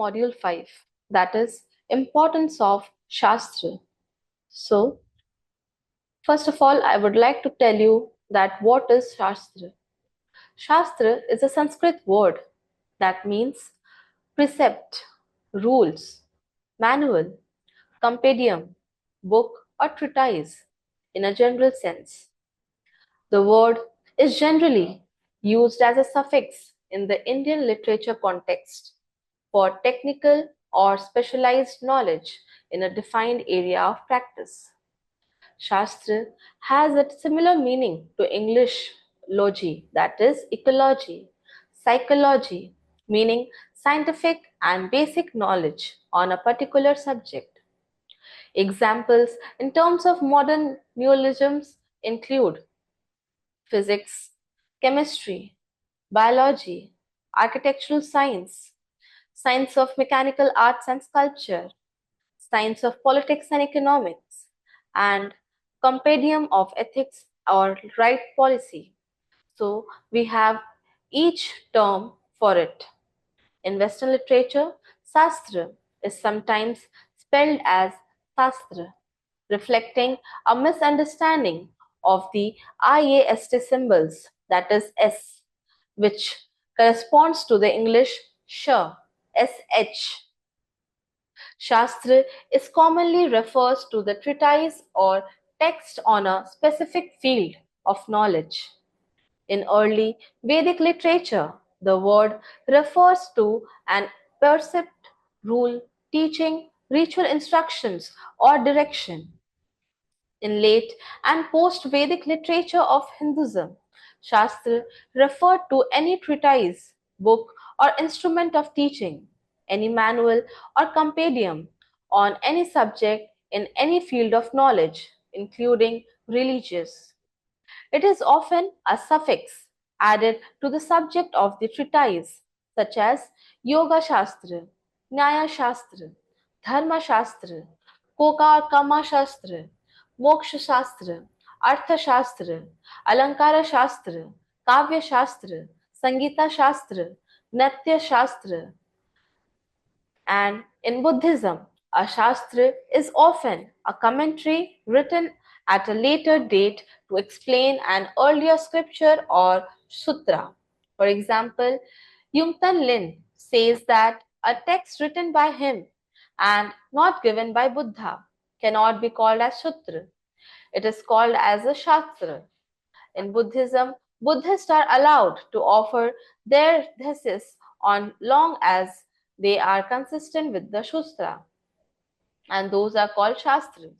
Module 5, that is Importance of Shastra. So, first of all, I would like to tell you that what is Shastra? Shastra is a Sanskrit word that means precept, rules, manual, compendium, book or treatise in a general sense. The word is generally used as a suffix in the Indian literature context for technical or specialized knowledge in a defined area of practice. Shastra has a similar meaning to English logy, that is, ecology, psychology, meaning scientific and basic knowledge on a particular subject. Examples in terms of modern neologisms include physics, chemistry, biology, architectural science, science of mechanical arts and sculpture, science of politics and economics, and compendium of ethics or right policy. So we have each term for it. In Western literature, Shastra is sometimes spelled as Shastra, reflecting a misunderstanding of the IAST symbols, that is S, which corresponds to the English sh, sh. Shastra is commonly refers to the treatise or text on a specific field of knowledge. In early Vedic literature, the word refers to an precept, rule, teaching, ritual instructions, or direction. In late and post-Vedic literature of Hinduism, Shastra referred to any treatise, book, or instrument of teaching, any manual or compendium on any subject in any field of knowledge, including religious. It is often a suffix added to the subject of the treatise, such as Yoga Shastra, Nyaya Shastra, Dharma Shastra, Kama Shastra, Moksha Shastra, Artha Shastra, Alankara Shastra, Kavya Shastra, Sangita Shastra, Natya Shastra, and in Buddhism, a Shastra is often a commentary written at a later date to explain an earlier scripture or sutra. For example, Yungtan Lin says that a text written by him and not given by Buddha cannot be called as sutra. It is called as a Shastra. In Buddhism, Buddhists are allowed to offer their thesis on long as they are consistent with the Shastra, and those are called Shastras.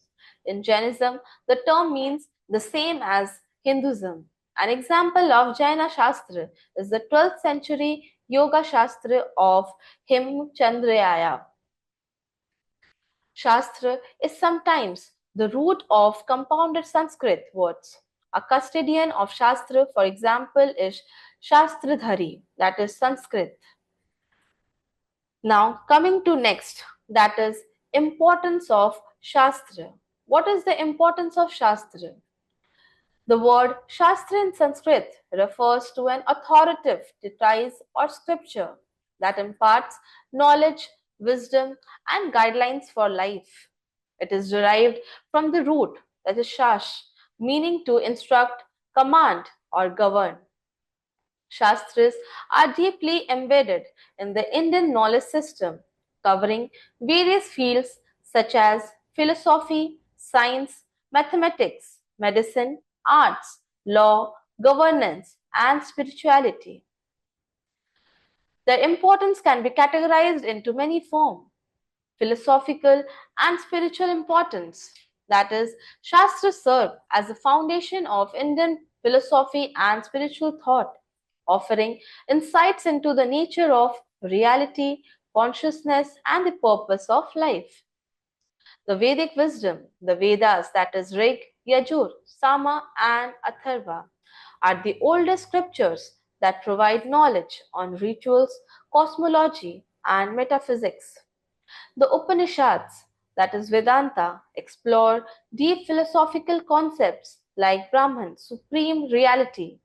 In Jainism, the term means the same as Hinduism. An example of Jaina Shastra is the 12th century Yoga Shastra of Himchandraya. Shastra is sometimes the root of compounded Sanskrit words. A custodian of Shastra, for example, is Shastradhari, that is Sanskrit. Now, coming to next, that is importance of Shastra. What is the importance of Shastra? The word Shastra in Sanskrit refers to an authoritative treatise or scripture that imparts knowledge, wisdom, and guidelines for life. It is derived from the root, that is shash, meaning to instruct, command, or govern. Shastras are deeply embedded in the Indian knowledge system, covering various fields such as philosophy, science, mathematics, medicine, arts, law, governance, and spirituality. Their importance can be categorized into many forms: philosophical and spiritual importance. That is, Shastras serve as the foundation of Indian philosophy and spiritual thought, offering insights into the nature of reality, consciousness, and the purpose of life. The Vedic wisdom, the Vedas, that is Rig, Yajur, Sama, and Atharva, are the oldest scriptures that provide knowledge on rituals, cosmology, and metaphysics. The Upanishads, that is Vedanta, explore deep philosophical concepts like Brahman, supreme reality,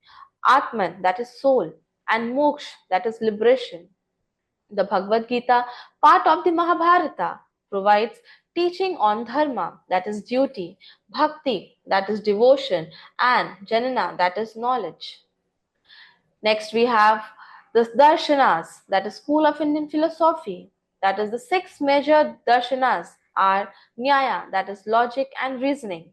Atman, that is soul, and Moksha, that is liberation. The Bhagavad Gita, part of the Mahabharata, provides teaching on dharma, that is duty, bhakti, that is devotion, and jnana, that is knowledge. Next, we have the darshanas, that is school of Indian philosophy. That is the six major darshanas are Nyaya, that is logic and reasoning.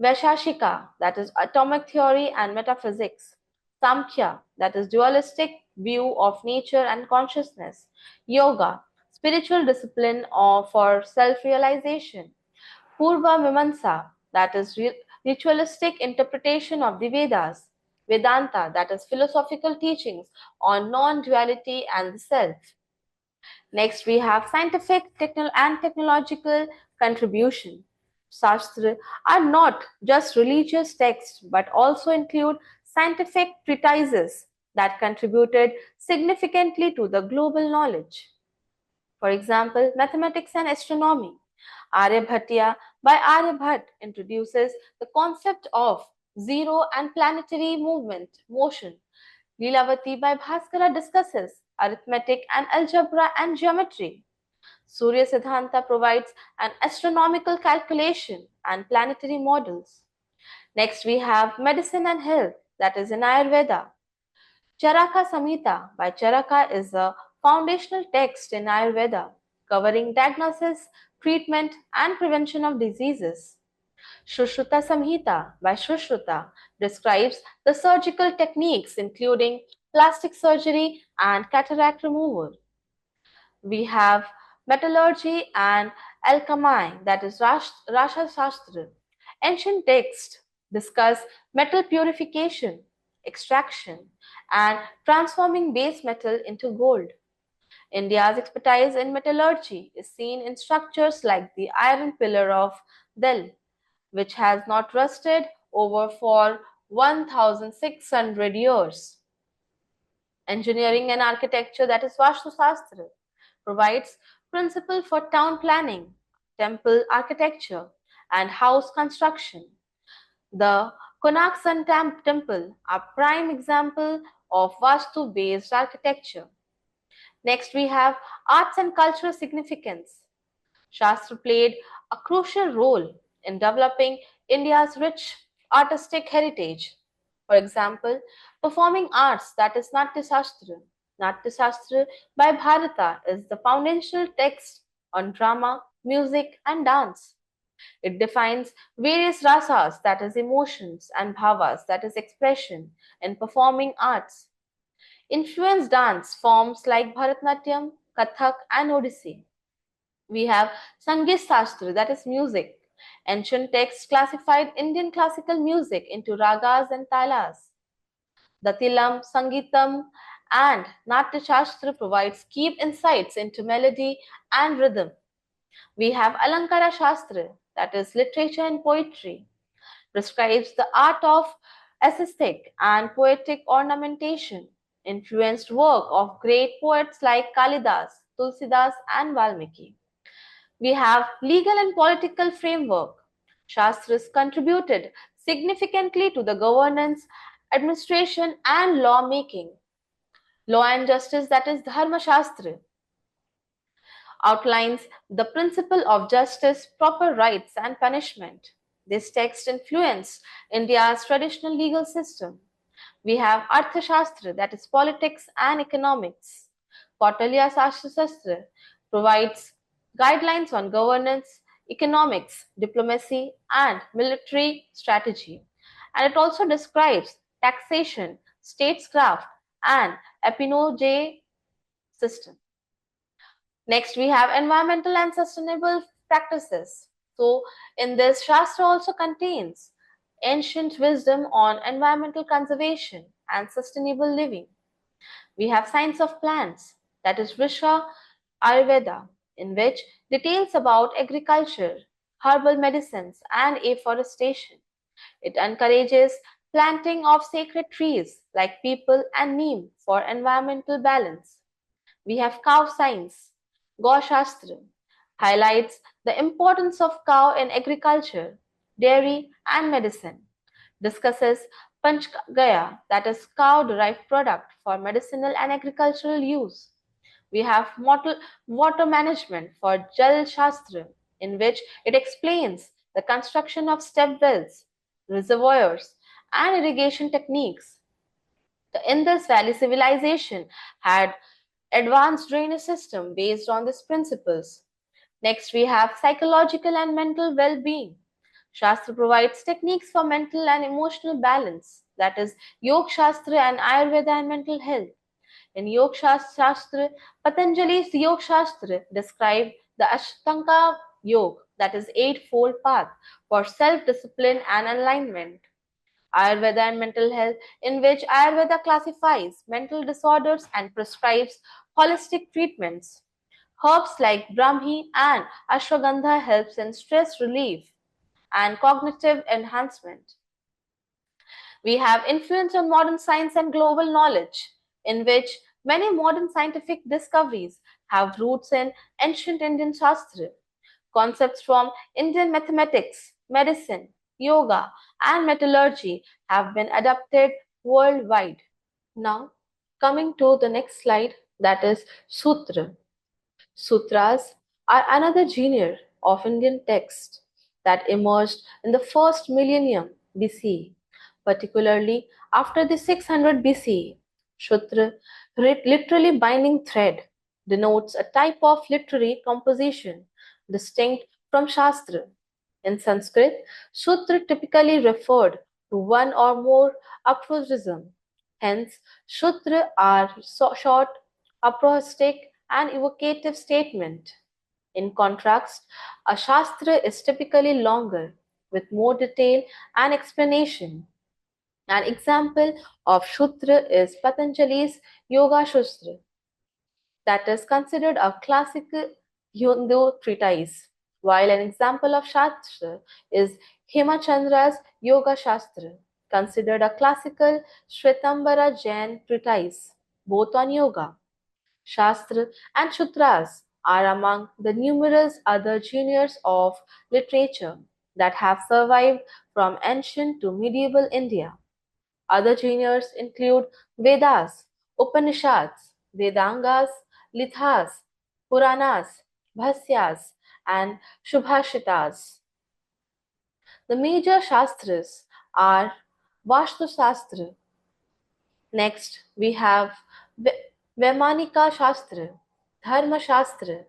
Vaishashika, that is atomic theory and metaphysics. Samkhya, that is dualistic view of nature and consciousness. Yoga, spiritual discipline for self-realization. Purva Mimamsa, that is ritualistic interpretation of the Vedas. Vedanta, that is philosophical teachings on non-duality and the self. Next, we have scientific and technological contribution. Shastra are not just religious texts but also include scientific treatises that contributed significantly to the global knowledge. For example, mathematics and astronomy. Aryabhatiya by Aryabhat introduces the concept of zero and planetary motion. Lilavati by Bhaskara discusses arithmetic and algebra and geometry. Surya Siddhanta provides an astronomical calculation and planetary models. Next, we have medicine and health, that is in Ayurveda. Charaka Samhita by Charaka is a foundational text in Ayurveda covering diagnosis, treatment, and prevention of diseases. Shushruta Samhita by Shushruta describes the surgical techniques including plastic surgery and cataract removal. We have metallurgy and alchemy, that is Rasha Shastra. Ancient texts discuss metal purification, extraction, and transforming base metal into gold. India's expertise in metallurgy is seen in structures like the iron pillar of Delhi, which has not rusted over for 1600 years. Engineering and architecture, that is Vastu Shastra, provides principle for town planning, temple architecture, and house construction. The Konark Sun Temple are prime example of Vastu-based architecture. Next, we have arts and cultural significance. Shastra played a crucial role in developing India's rich artistic heritage. For example, performing arts, that is Natya Shastra. Natya Shastra by Bharata is the foundational text on drama, music, and dance. It defines various rasas, that is emotions, and bhavas, that is expression, in performing arts. Influence dance forms like Bharatnatyam, Kathak, and Odissi. We have Sangeet Shastra, that is music. Ancient texts classified Indian classical music into ragas and talas. Datilam, Sangeetam, and Natya Shastra provides key insights into melody and rhythm. We have Alankara Shastra, that is literature and poetry, prescribes the art of aesthetic and poetic ornamentation, influenced work of great poets like Kalidas, Tulsidas, and Valmiki. We have legal and political framework. Shastras contributed significantly to the governance, administration, and law making. Law and justice, that is Dharma Shastra, outlines the principle of justice, proper rights, and punishment. This text influenced India's traditional legal system. We have Arthashastra, that is politics and economics. Kautilya Shastra provides guidelines on governance, economics, diplomacy, and military strategy. And it also describes taxation, statecraft, and appanage system. Next, we have environmental and sustainable practices. So, in this, Shastra also contains ancient wisdom on environmental conservation and sustainable living. We have science of plants, that is Vrisha Ayurveda, in which details about agriculture, herbal medicines, and afforestation. It encourages planting of sacred trees like peepal and neem for environmental balance. We have cow science. Gau Shastra highlights the importance of cow in agriculture, dairy, and medicine. Discusses Panchgaya, that is cow derived product for medicinal and agricultural use. We have water management for Jal Shastra, in which it explains the construction of step wells, reservoirs, and irrigation techniques. The Indus Valley civilization had advanced drainage system based on these principles. Next, we have psychological and mental well-being. Shastra provides techniques for mental and emotional balance, that is, Yoga Shastra and Ayurveda and mental health. In Yoga Shastra, Patanjali's Yoga Shastra described the Ashtanga Yoga, that is, eightfold path for self-discipline and alignment. Ayurveda and mental health, in which Ayurveda classifies mental disorders and prescribes holistic treatments. Herbs like Brahmi and Ashwagandha helps in stress relief and cognitive enhancement. We have influence on modern science and global knowledge, in which many modern scientific discoveries have roots in ancient Indian Shastra. Concepts from Indian mathematics, medicine, yoga, and metallurgy have been adapted worldwide. Now, coming to the next slide, that is Sutra. Sutras are another genre of Indian text that emerged in the first millennium BCE, particularly after the 600 BCE. Sutra, literally binding thread, denotes a type of literary composition distinct from Shastra. In Sanskrit, Sutra typically referred to one or more aphorisms. Hence, Sutra are short, aphoristic, and evocative statement. In contrast, a Shastra is typically longer, with more detail and explanation. An example of Sutra is Patanjali's Yoga Shastra, that is considered a classical Hindu treatise, while an example of Shastra is Hemachandra's Yoga Shastra, considered a classical Shvetambara Jain treatise, both on yoga. Shastra and Sutras are among the numerous other genres of literature that have survived from ancient to medieval India. Other genres include Vedas, Upanishads, Vedangas, Lithas, Puranas, Bhasyas, and Shubhashitas. The major Shastras are Vastu Shastra. Next, we have Vaimanika Shastra, Dharma Shastra,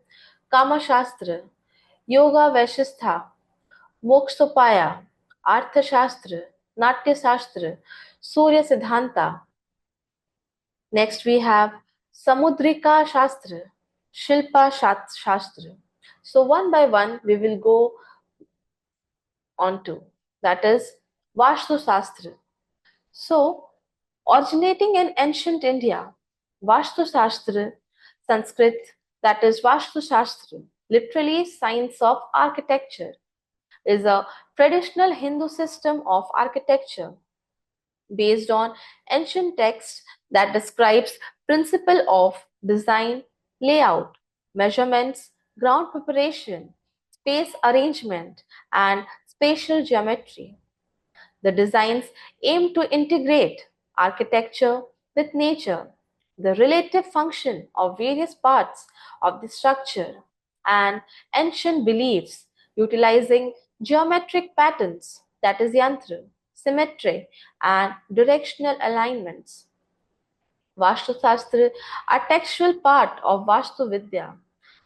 Kama Shastra, Yoga Vaishistha, Mokshopaya, Artha Shastra, Natya Shastra, Surya Siddhanta. Next, we have Samudrika Shastra, Shilpa Shastra. So, one by one, we will go on to that is Vastu Shastra. So, originating in ancient India, Vastu Shastra, Sanskrit, that is Vastu Shastra, literally science of architecture, is a traditional Hindu system of architecture based on ancient texts that describes principle of design, layout, measurements, ground preparation, space arrangement, and spatial geometry. The designs aim to integrate architecture with nature, the relative function of various parts of the structure, and ancient beliefs utilizing geometric patterns, that is, yantra, symmetry, and directional alignments. Vastu Shastra are textual part of Vastu Vidya,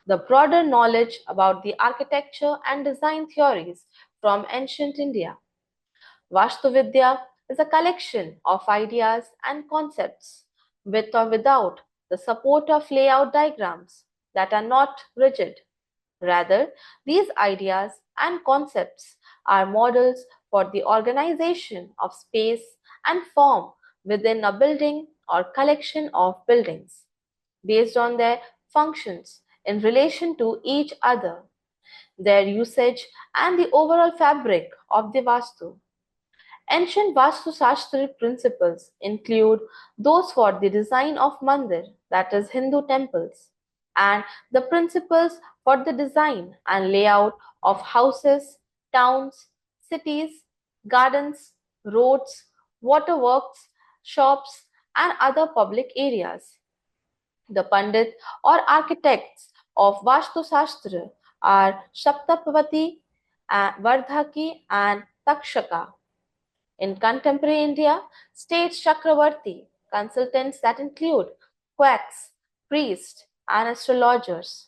the broader knowledge about the architecture and design theories from ancient India. Vastuvidya is a collection of ideas and concepts with or without the support of layout diagrams that are not rigid. Rather, these ideas and concepts are models for the organization of space and form within a building or collection of buildings based on their functions in relation to each other, their usage, and the overall fabric of the Vastu. Ancient Vastu Shastric principles include those for the design of mandir, that is Hindu temples, and the principles for the design and layout of houses, towns, cities, gardens, roads, waterworks, shops, and other public areas. The Pandit or architects of Vastu Shastra are Shaptapavati, Vardhaki, and Takshaka. In contemporary India, state Chakravarti, consultants that include quacks, priests, and astrologers,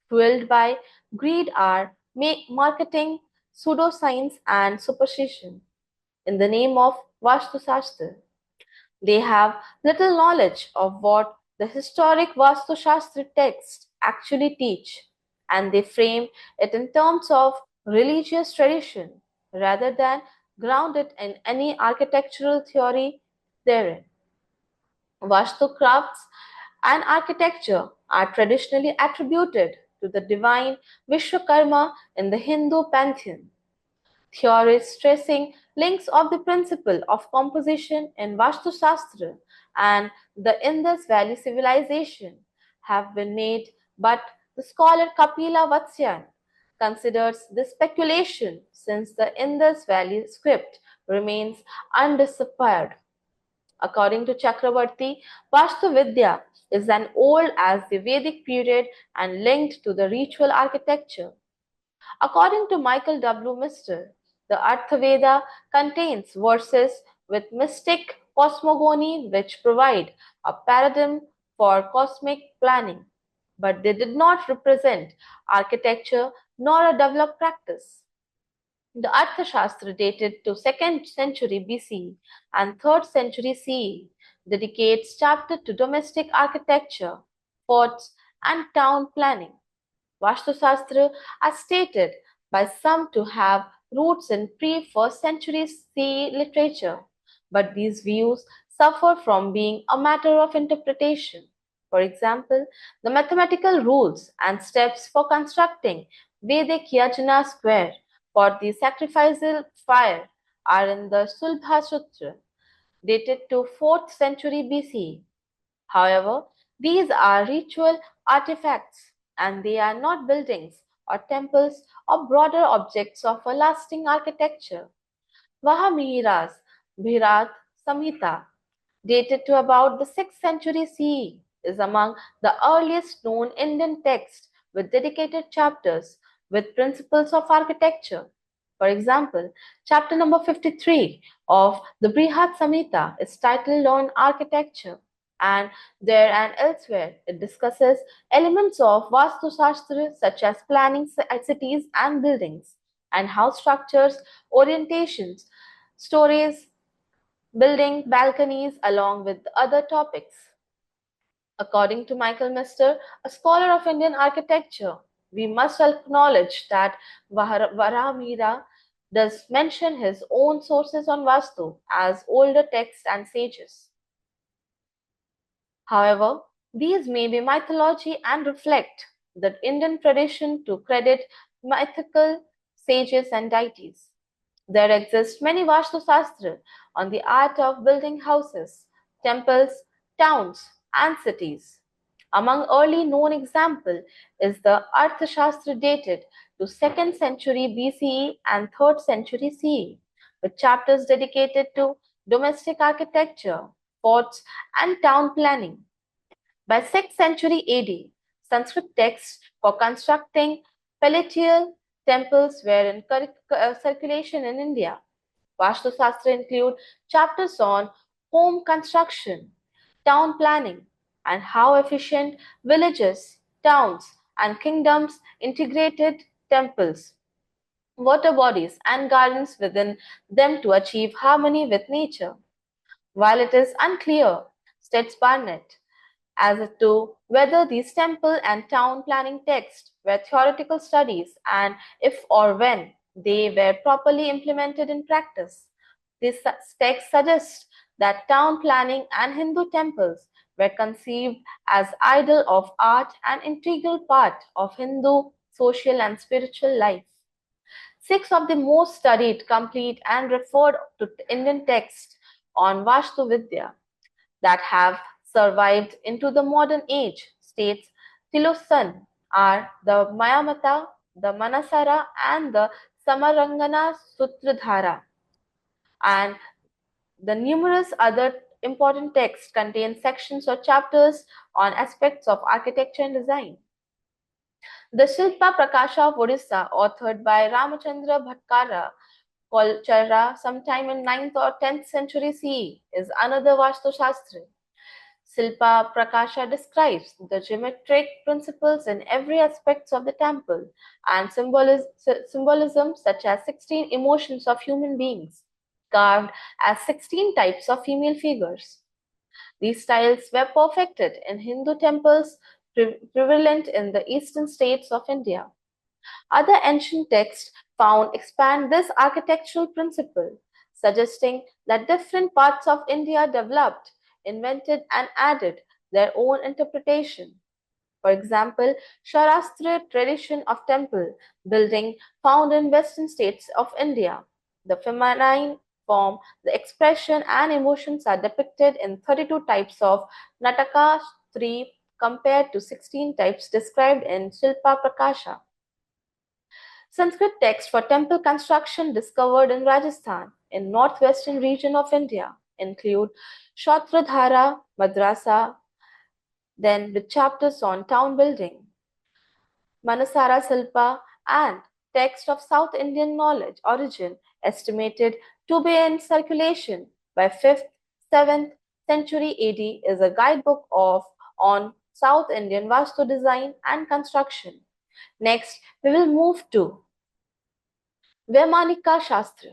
fueled by greed are marketing pseudoscience and superstition in the name of Vastu Shastra. They have little knowledge of what the historic Vastu Shastra texts actually teach, and they frame it in terms of religious tradition rather than ground it in any architectural theory therein. Vastu crafts and architecture are traditionally attributed to the divine Vishwakarma in the Hindu pantheon. Theories stressing links of the principle of composition in Vastu Shastra and the Indus Valley civilization have been made, but the scholar Kapila Vatsyan considers this speculation since the Indus Valley script remains undisappeared. According to Chakravarti, Vastu Vidya is as old as the Vedic period and linked to the ritual architecture. According to Michael W. Mister, the Arthaveda contains verses with mystic cosmogony which provide a paradigm for cosmic planning, but they did not represent architecture nor a developed practice. The Arthashastra dated to 2nd century BCE and 3rd century CE dedicates chapter to domestic architecture, forts, and town planning. Vastu are stated by some to have roots in pre-1st century CE literature, but these views suffer from being a matter of interpretation. For example, the mathematical rules and steps for constructing Vedic Yajna square for the sacrificial fire are in the Sulbha Sutra, dated to 4th century BCE. However, these are ritual artifacts and they are not buildings or temples or broader objects of a lasting architecture. Vahamihira's Bhirat Samhita, dated to about the 6th century CE, is among the earliest known Indian texts with dedicated chapters with principles of architecture. For example, chapter number 53 of the Brihat Samhita is titled on architecture, and there and elsewhere it discusses elements of Vastu Shastra such as planning cities and buildings, and house structures, orientations, stories, building balconies, along with other topics. According to Michael Mister, a scholar of Indian architecture, we must acknowledge that Varamira does mention his own sources on Vastu as older texts and sages. However, these may be mythology and reflect the Indian tradition to credit mythical sages and deities. There exist many Vastu Shastra on the art of building houses, temples, towns, and cities. Among early known example is the Arthashastra dated to 2nd century BCE and 3rd century CE, with chapters dedicated to domestic architecture, forts, and town planning. By 6th century AD, Sanskrit texts for constructing palatial temples were in circulation in India. Vastu Shastra include chapters on home construction, town planning, and how efficient villages, towns, and kingdoms integrated temples, water bodies, and gardens within them to achieve harmony with nature. While it is unclear, states Barnett, as to whether these temple and town planning texts were theoretical studies and if or when they were properly implemented in practice. This text suggests that town planning and Hindu temples were conceived as idol of art and integral part of Hindu social and spiritual life. Six of the most studied, complete, and referred to Indian texts on Vastu Vidya that have survived into the modern age, states Tilosan, are the Mayamata, the Manasara, and the Samarangana Sutradhara, and the numerous other important texts contain sections or chapters on aspects of architecture and design. The Shilpa Prakasha of Odisha, authored by Ramachandra Bhatkara Kolchara sometime in 9th or 10th century CE, is another Vastu Shastra. Silpa Prakasha describes the geometric principles in every aspect of the temple and symbolism such as 16 emotions of human beings, carved as 16 types of female figures. These styles were perfected in Hindu temples prevalent in the eastern states of India. Other ancient texts found expand this architectural principle, suggesting that different parts of India developed, invented, and added their own interpretation. For example, Sharastriya tradition of temple building found in western states of India. The feminine form, the expression, and emotions are depicted in 32 types of Nataka 3 compared to 16 types described in Shilpa Prakasha. Sanskrit texts for temple construction discovered in Rajasthan, in northwestern region of India, include Shatradhara Madrasa, then with chapters on town building, Manasara Silpa, and text of South Indian knowledge origin estimated to be in circulation by 5th 7th century AD is a guidebook of on South Indian Vastu design and construction. Next, we will move to Vaimanika Shastra.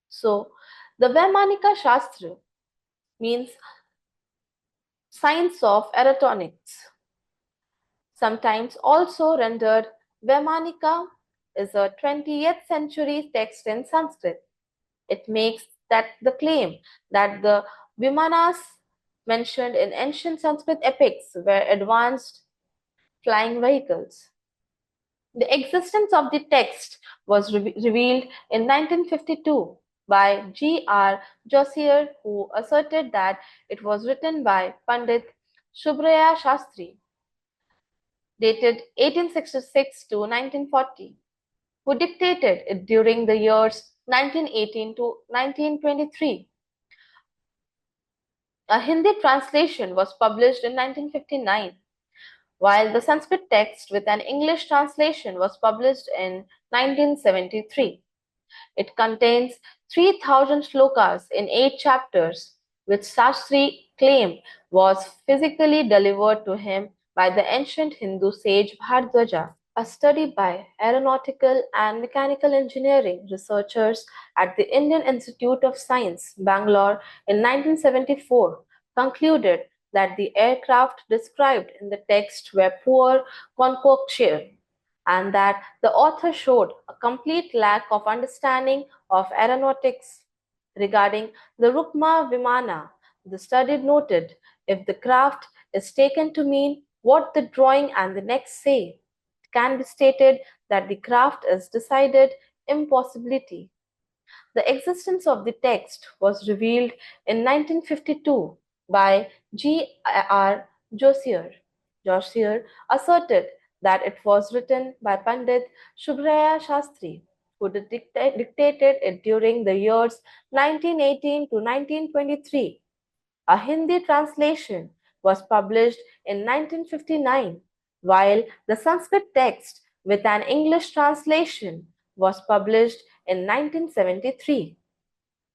So, the Vaimanika Shastra means science of aeronautics, sometimes also rendered Vaimanika, is a 20th century text in Sanskrit. It makes that the claim that the Vimanas mentioned in ancient Sanskrit epics were advanced flying vehicles. The existence of the text was revealed in 1952 by G.R. Josier, who asserted that it was written by Pandit Subhraya Shastri, dated 1866 to 1940, who dictated it during the years 1918 to 1923. A Hindi translation was published in 1959, while the Sanskrit text with an English translation was published in 1973. It contains 3,000 slokas in 8 chapters, which Shastri claimed was physically delivered to him by the ancient Hindu sage Bhardwaja. A study by aeronautical and mechanical engineering researchers at the Indian Institute of Science, Bangalore, in 1974 concluded that the aircraft described in the text were poor concoction and that the author showed a complete lack of understanding of aeronautics. Regarding the Rukma Vimana, the study noted if the craft is taken to mean what the drawing and the next say, it can be stated that the craft is decided impossibility. The existence of the text was revealed in 1952 by G.R. Josier. Josier asserted that it was written by Pandit Subhraya Shastri, who dictated it during the years 1918 to 1923. A Hindi translation was published in 1959, while the Sanskrit text with an English translation was published in 1973.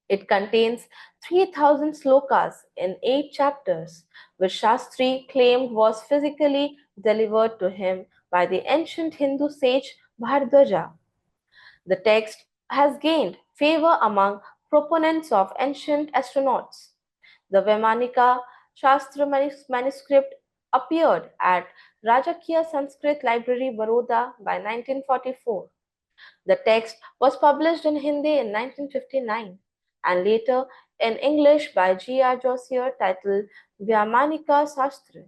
It contains 3,000 slokas in 8 chapters, which Shastri claimed was physically delivered to him by the ancient Hindu sage Bhardwaja. The text has gained favor among proponents of ancient astronauts. The Vaimanika Shastra manuscript appeared at Rajakiya Sanskrit Library, Baroda by 1944. The text was published in Hindi in 1959 and later in English by G.R. Josier titled Vyamanika Shastra.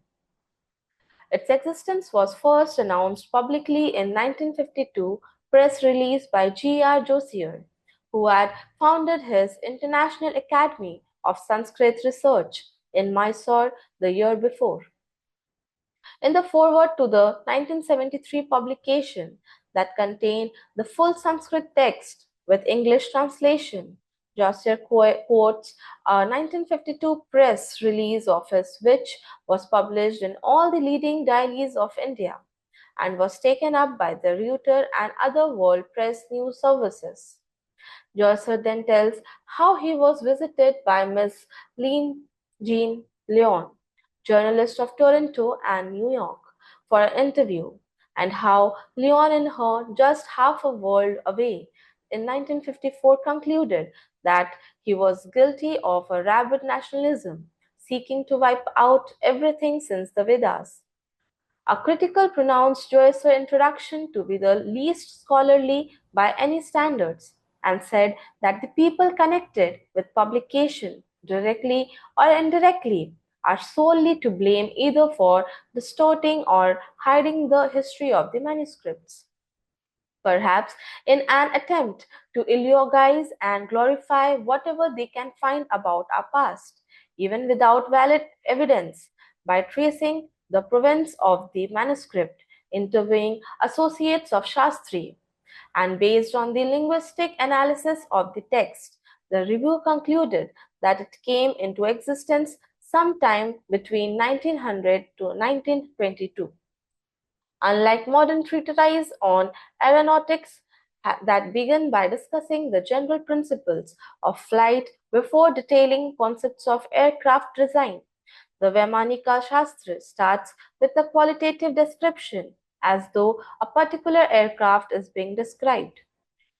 Its existence was first announced publicly in 1952 press release by G.R. Josier, who had founded his International Academy of Sanskrit Research in Mysore the year before. In the foreword to the 1973 publication that contained the full Sanskrit text with English translation, Jossier quotes a 1952 press release of his, which was published in all the leading dailies of India and was taken up by the Reuters and other world press news services. Joycer then tells how he was visited by Miss Lynn Jean Leon, journalist of Toronto and New York, for an interview, and how Leon and her, just half a world away, in 1954 concluded that he was guilty of a rabid nationalism, seeking to wipe out everything since the Vedas. A critical pronounced Joyce's introduction to be the least scholarly by any standards, and said that the people connected with publication, directly or indirectly, are solely to blame either for distorting or hiding the history of the manuscripts, perhaps in an attempt to eulogize and glorify whatever they can find about our past, even without valid evidence, by tracing the provenance of the manuscript, interviewing associates of Shastri, and based on the linguistic analysis of the text, the review concluded that it came into existence sometime between 1900 to 1922. Unlike modern treatises on aeronautics that begin by discussing the general principles of flight before detailing concepts of aircraft design, the Vaimanika Shastra starts with a qualitative description as though a particular aircraft is being described.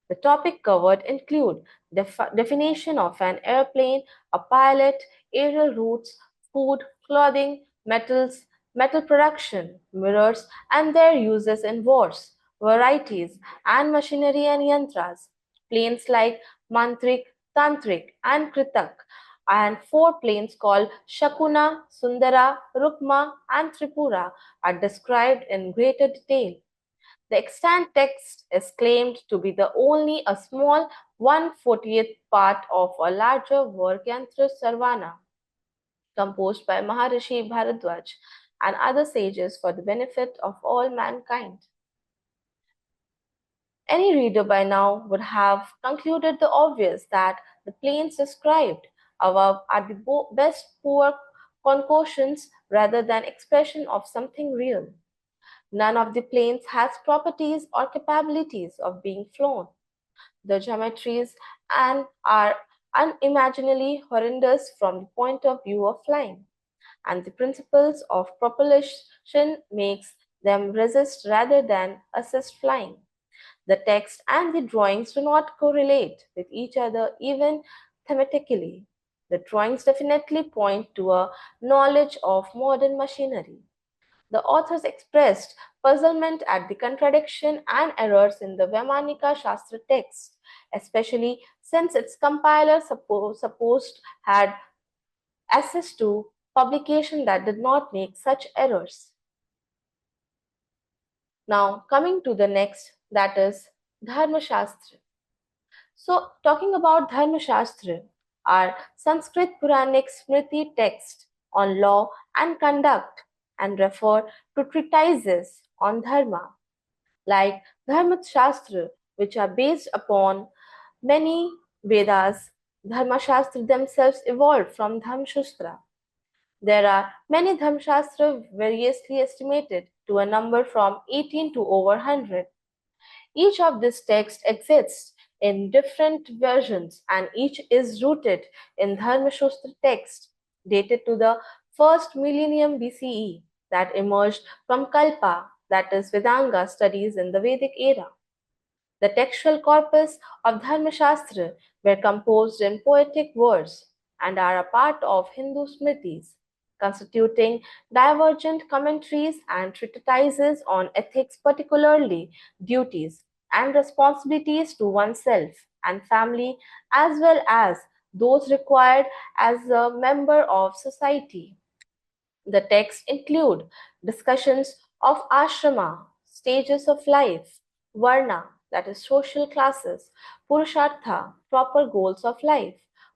The topic covered include definition of an airplane, a pilot, aerial routes, food, clothing, metals, metal production, mirrors and their uses in wars, varieties, and machinery and yantras, planes like Mantrik, Tantrik, and Kritak, and four planes called Shakuna, Sundara, Rukma, and Tripura are described in greater detail. The extant text is claimed to be the only a small 1/40th part of a larger work Yantra Sarvana, composed by Maharishi Bharadwaj and other sages for the benefit of all mankind. Any reader by now would have concluded the obvious that the planes described above are the best poor concoctions rather than expression of something real. None of the planes has properties or capabilities of being flown. The geometries and are unimaginably horrendous from the point of view of flying, and the principles of propulsion makes them resist rather than assist flying. The text and the drawings do not correlate with each other even thematically. The drawings definitely point to a knowledge of modern machinery. The authors expressed puzzlement at the contradiction and errors in the Vaimanika Shastra text, especially since its compiler supposed had access to publication that did not make such errors. Now, coming to the next, that is Dharma Shastra. So, talking about Dharma Shastra, are Sanskrit Puranic Smriti texts on law and conduct and refer to treatises on dharma like Dharma Shastra, which are based upon many Vedas. Dharma Shastra themselves evolved from Dharma Shastra. There are many Dharma Shastra variously estimated to a number from 18 to over 100. Each of these texts exists in different versions and each is rooted in Dharmashastra text dated to the first millennium BCE that emerged from Kalpa, that is Vedanga studies in the Vedic era. The textual corpus of Dharmashastra were composed in poetic verse and are a part of Hindu Smritis, constituting divergent commentaries and treatises on ethics, particularly duties and responsibilities to oneself and family, as well as those required as a member of society. The texts include discussions of ashrama, stages of life, varna, that is social classes, purushartha, proper goals of life,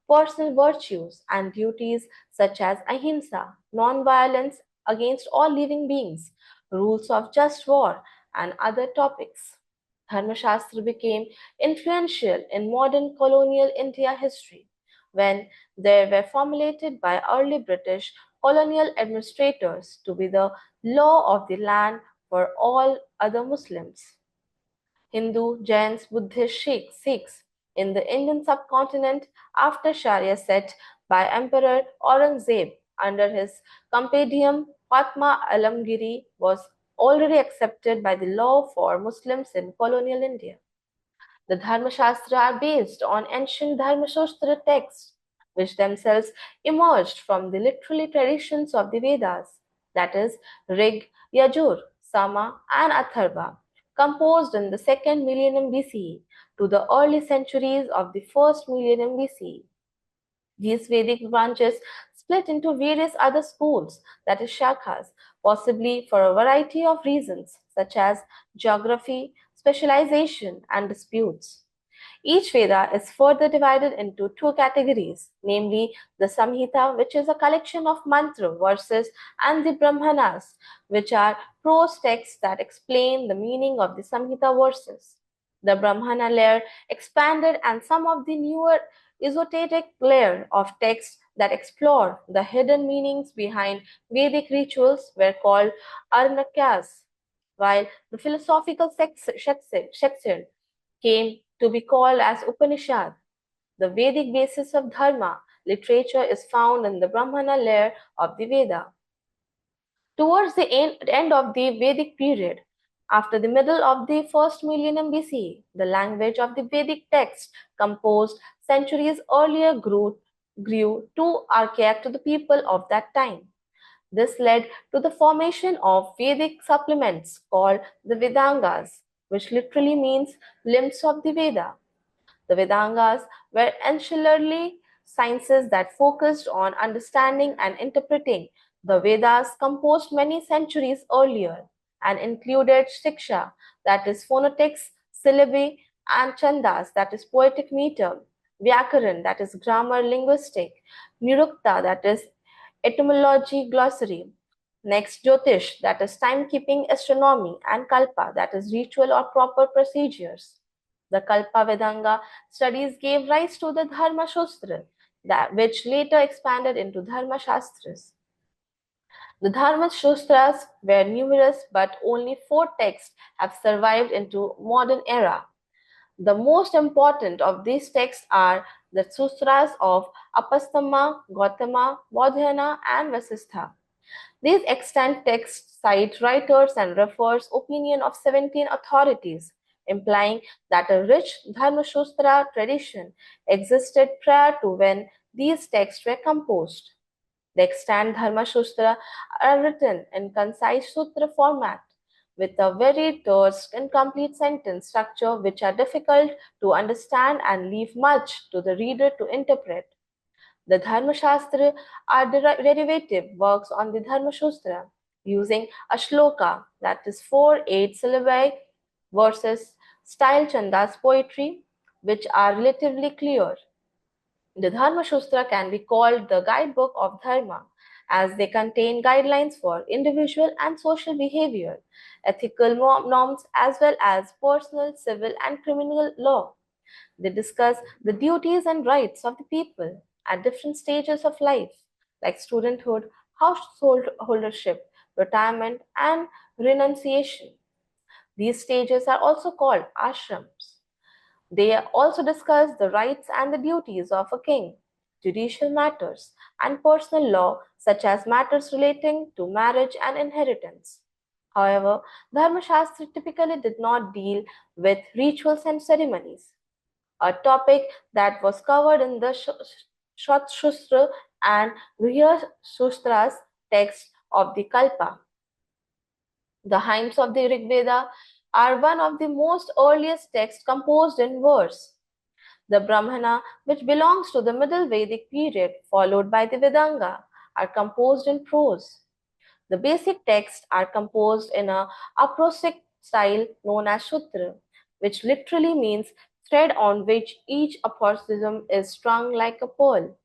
personal virtues and duties such as ahimsa, non-violence against all living beings, rules of just war, and other topics. Dharmashastra became influential in modern colonial India history when they were formulated by early British colonial administrators to be the law of the land for all other Muslims. Hindu, Jains, Buddhists, Sikhs in the Indian subcontinent after Sharia set by Emperor Aurangzeb under his compendium Fatma Alamgiri was already accepted by the law for Muslims in colonial India. The Dharma Shastra are based on ancient Dharma Shastra texts, which themselves emerged from the literary traditions of the Vedas, that is, Rig, Yajur, Sama, and Atharva, composed in the second millennium BCE to the early centuries of the first millennium BCE. These Vedic branches split into various other schools, that is, shakhas, possibly for a variety of reasons, such as geography, specialization, and disputes. Each Veda is further divided into two categories, namely the Samhita, which is a collection of mantra verses, and the Brahmanas, which are prose texts that explain the meaning of the Samhita verses. The Brahmana layer expanded, and some of the newer esoteric layer of texts that explore the hidden meanings behind Vedic rituals were called Arnakyas, while the philosophical section came to be called as Upanishad. The Vedic basis of Dharma literature is found in the Brahmana layer of the Veda. Towards the end of the Vedic period, after the middle of the first millennium BCE, the language of the Vedic text composed centuries earlier grew too archaic to the people of that time. This led to the formation of Vedic supplements called the Vedangas, which literally means limbs of the Veda. The Vedangas were ancillary sciences that focused on understanding and interpreting the Vedas composed many centuries earlier and included Shiksha, that is phonetics, syllabi, and Chandas, that is poetic meter, Vyakaran, that is grammar linguistic, Nirukta, that is etymology glossary. Next, Jyotish, that is timekeeping astronomy, and Kalpa, that is ritual or proper procedures. The Kalpa Vedanga studies gave rise to the Dharma Shastra, which later expanded into Dharma Shastras. The Dharma Shastras were numerous, but only four texts have survived into modern era. The most important of these texts are the Sutras of Apastama, Gautama, Bodhayana, and Vasistha. These extant texts cite writers and refers opinion of 17 authorities, implying that a rich Dharmashastra tradition existed prior to when these texts were composed. The extant Dharmashastra are written in concise sutra format with a very terse and complete sentence structure which are difficult to understand and leave much to the reader to interpret. The Dharma Shastra are derivative works on the Dharma Shastra using a shloka, that is 4 8 syllabi verses style chandas poetry, which are relatively clear. The Dharma Shastra can be called the guidebook of Dharma as they contain guidelines for individual and social behavior, ethical norms, as well as personal, civil, and criminal law. They discuss the duties and rights of the people at different stages of life, like studenthood, householdership, retirement, and renunciation. These stages are also called ashrams. They also discuss the rights and the duties of a king, judicial matters, and personal law, such as matters relating to marriage and inheritance. However, Dharma Shastra typically did not deal with rituals and ceremonies, a topic that was covered in the Shastra and Griha Sustra's text of the Kalpa. The hymns of the Rig Veda are one of the most earliest texts composed in verse. The Brahmana, which belongs to the Middle Vedic period, followed by the Vedanga, are composed in prose. The basic texts are composed in a aprosic style known as Sutra, which literally means thread on which each aphorism is strung like a pearl.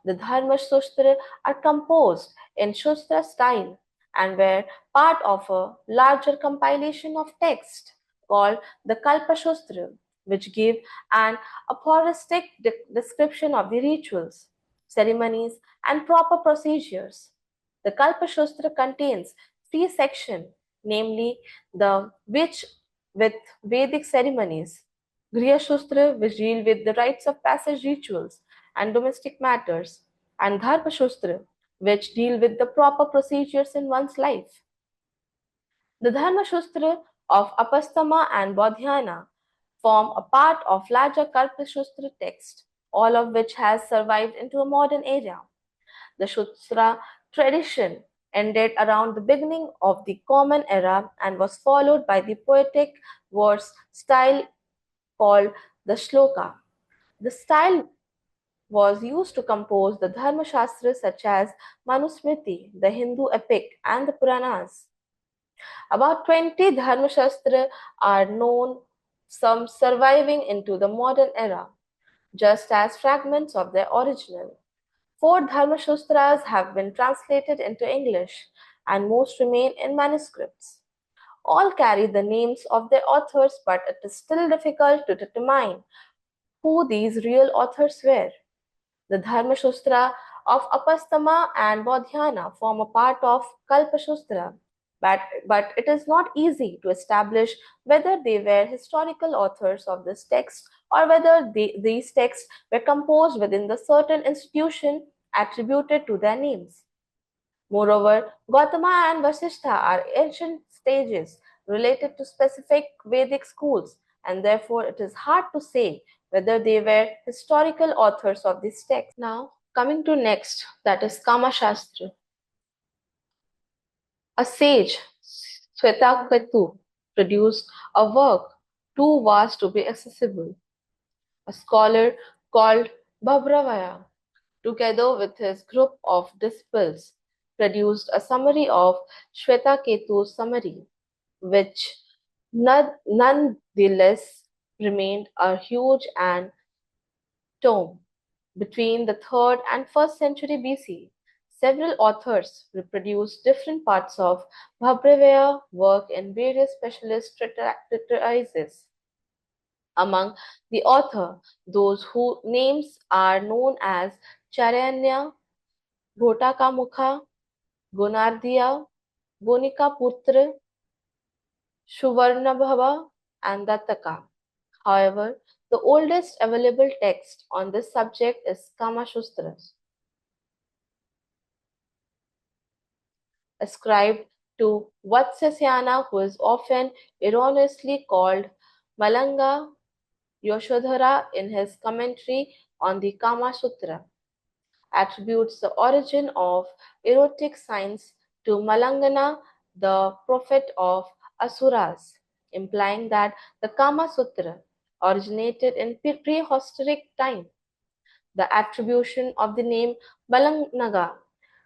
The Dharma Shastra are composed in Shastra style and were part of a larger compilation of text called the Kalpashastra, which give an aphoristic description of the rituals, ceremonies, and proper procedures. The Kalpashastra contains three sections, namely the which with Vedic ceremonies, Griha Shastra, which deal with the rites of passage rituals and domestic matters, and Dharma Shastra, which deal with the proper procedures in one's life. The Dharma Shastra of Apastama and Bodhyana form a part of larger Kalpa Shastra text, all of which has survived into a modern era. The Shastra tradition ended around the beginning of the Common Era and was followed by the poetic verse style called the Shloka. The style was used to compose the Dharma Shastras such as Manusmriti, the Hindu epic, and the Puranas. About 20 Dharma Shastra are known, some surviving into the modern era, just as fragments of their original. Four Dharma Shastras have been translated into English, and most remain in manuscripts. All carry the names of their authors, but it is still difficult to determine who these real authors were. The Dharma Shastra of Apastama and Bodhyana form a part of Kalpa Shastra, but it is not easy to establish whether they were historical authors of this text or whether these texts were composed within the certain institution attributed to their names. Moreover, Gautama and Vasishtha are ancient sages related to specific Vedic schools, and therefore it is hard to say whether they were historical authors of this text. Now, coming to next, that is Kama Shastra. A sage, Swetaketu, produced a work too vast to be accessible. A scholar called Bhabravaya, together with his group of disciples, produced a summary of Shwetaketu's summary, which nonetheless remained a huge and tome. Between the 3rd and 1st century BC, several authors reproduced different parts of Bhabravaya work in various specialist treatises. Among the author, those whose names are known as Charanya, Ghotakamukha, Gonardiya, Gonikaputra, Suvarnabhava, and Dattaka. However, the oldest available text on this subject is Kamashastras, ascribed to Vatsasyana, who is often erroneously called Malanga Yashodhara in his commentary on the Kama Sutra, attributes the origin of erotic science to Malangana, the prophet of Asuras, implying that the Kama Sutra originated in prehistoric time. The attribution of the name Malangnaga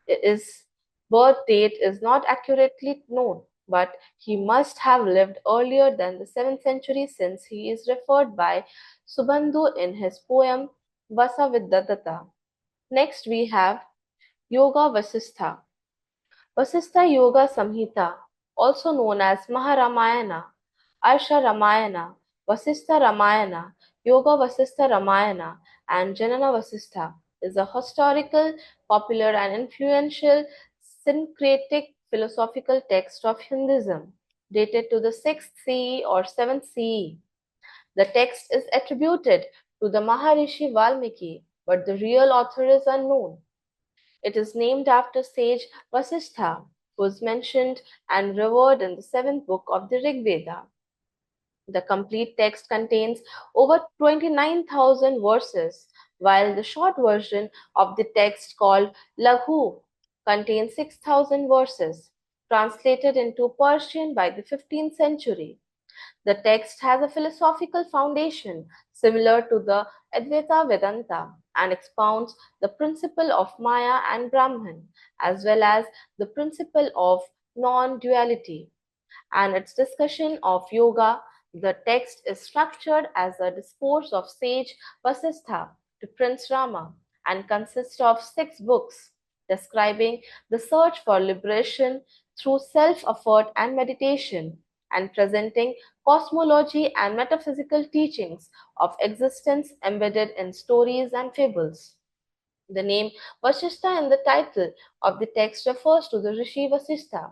is birth date is not accurately known, but he must have lived earlier than the 7th century since he is referred by Subandhu in his poem Vasaviddata. Next we have Yoga Vasistha. Vasistha Yoga Samhita, also known as Maharamayana, Arsha Ramayana, Vasistha Ramayana, Yoga Vasistha Ramayana, and Janana Vasistha, is a historical, popular, and influential syncretic philosophical text of Hinduism, dated to the 6th CE or 7th CE. The text is attributed to the Maharishi Valmiki, but the real author is unknown. It is named after sage Vasistha, who is mentioned and revered in the 7th book of the Rig Veda. The complete text contains over 29,000 verses, while the short version of the text called Laghu contains 6,000 verses, translated into Persian by the 15th century. The text has a philosophical foundation similar to the Advaita Vedanta and expounds the principle of Maya and Brahman, as well as the principle of non duality. And its discussion of yoga, the text is structured as a discourse of sage Vasistha to Prince Rama and consists of 6 books describing the search for liberation through self effort and meditation, and presenting cosmology and metaphysical teachings of existence embedded in stories and fables. The name Vasishta in the title of the text refers to the Rishi Vasishta.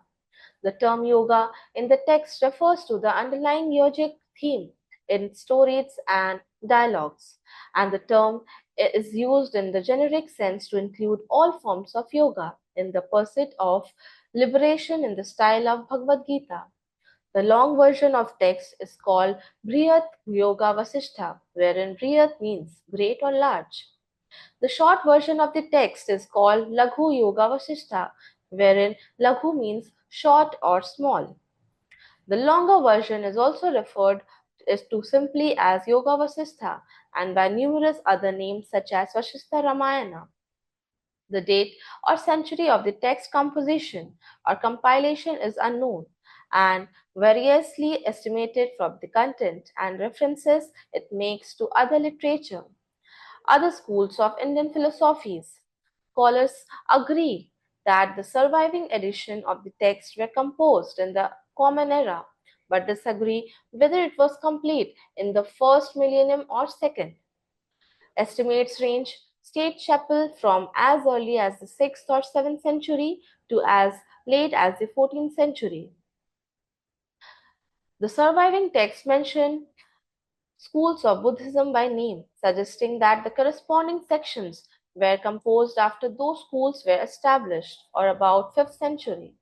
The term yoga in the text refers to the underlying yogic theme in stories and dialogues, and the term is used in the generic sense to include all forms of yoga in the pursuit of liberation in the style of Bhagavad Gita. The long version of text is called Brihat Yoga Vasishtha, wherein Brihat means great or large. The short version of the text is called Laghu Yoga Vasishtha, wherein Laghu means short or small. The longer version is also referred to simply as Yoga Vasistha and by numerous other names such as Vasistha Ramayana. The date or century of the text composition or compilation is unknown and variously estimated from the content and references it makes to other literature. Other schools of Indian philosophies. Scholars agree that the surviving edition of the text were composed in the Common Era, but disagree whether it was complete in the first millennium or second. Estimates range state chapel from as early as the 6th or 7th century to as late as the 14th century. The surviving texts mention schools of Buddhism by name, suggesting that the corresponding sections were composed after those schools were established or about 5th century.